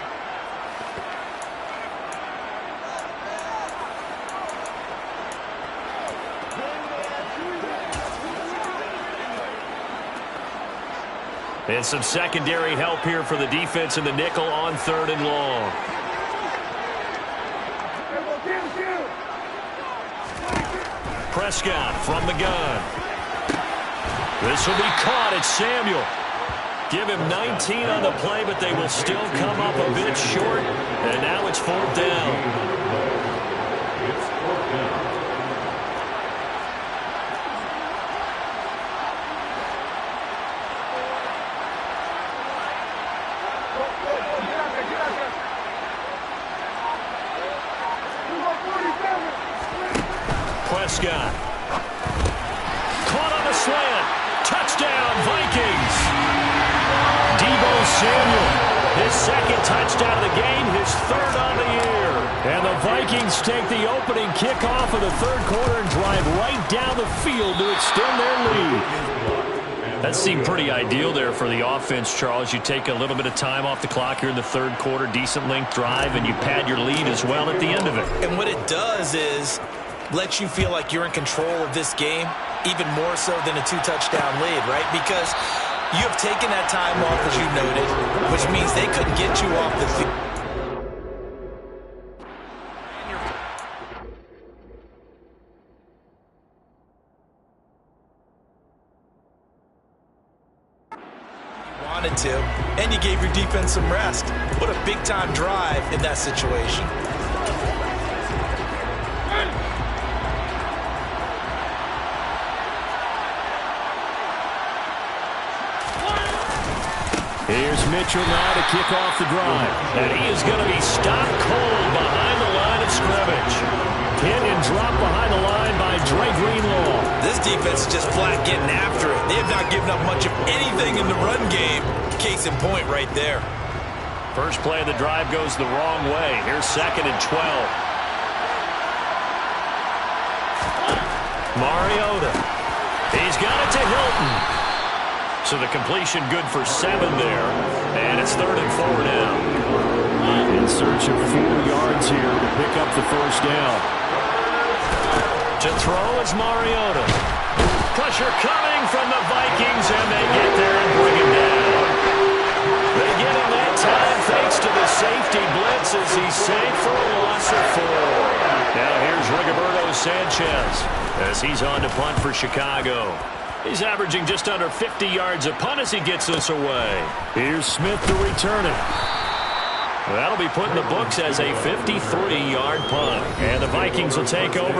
And some secondary help here for the defense in the nickel on 3rd and long. Prescott from the gun. This will be caught. It's Samuel. Give him 19 on the play, but they will still come up a bit short. And now it's 4th down. Prescott. Caught on a slant. Touchdown, Vikings. Deebo Samuel. His 2nd touchdown of the game, his 3rd on the year. And the Vikings take the opening kickoff of the 3rd quarter and drive right down the field to extend their lead. That seemed pretty ideal there for the offense, Charles. You take a little bit of time off the clock here in the 3rd quarter, decent length drive, and you pad your lead as well at the end of it. And what it does is let you feel like you're in control of this game, even more so than a 2-touchdown lead, right? Because you have taken that time off, as you noted, which means they couldn't get you off the field. Wanted to, and you gave your defense some rest. What a big-time drive in that situation. Here's Mitchell now to kick off the drive. And he is going to be stopped cold behind the line of scrimmage. Hit and dropped behind the line by Dre Greenlaw. This defense is just flat getting after it. They have not given up much of anything in the run game. Case in point right there. First play of the drive goes the wrong way. Here's 2nd and 12. Mariota. He's got it to Hilton. So the completion good for 7 there. And it's 3rd and 4 now. In search of 4 yards here to pick up the 1st down. To throw is Mariota. Pressure coming from the Vikings, and they get there and bring him down. They get him that time thanks to the safety blitz as he's safe for a loss of 4. Now here's Rigoberto Sanchez as he's on to punt for Chicago. He's averaging just under 50 yards a punt as he gets this away. Here's Smith to return it. That'll be put in the books as a 53-yard punt. And the Vikings will take over.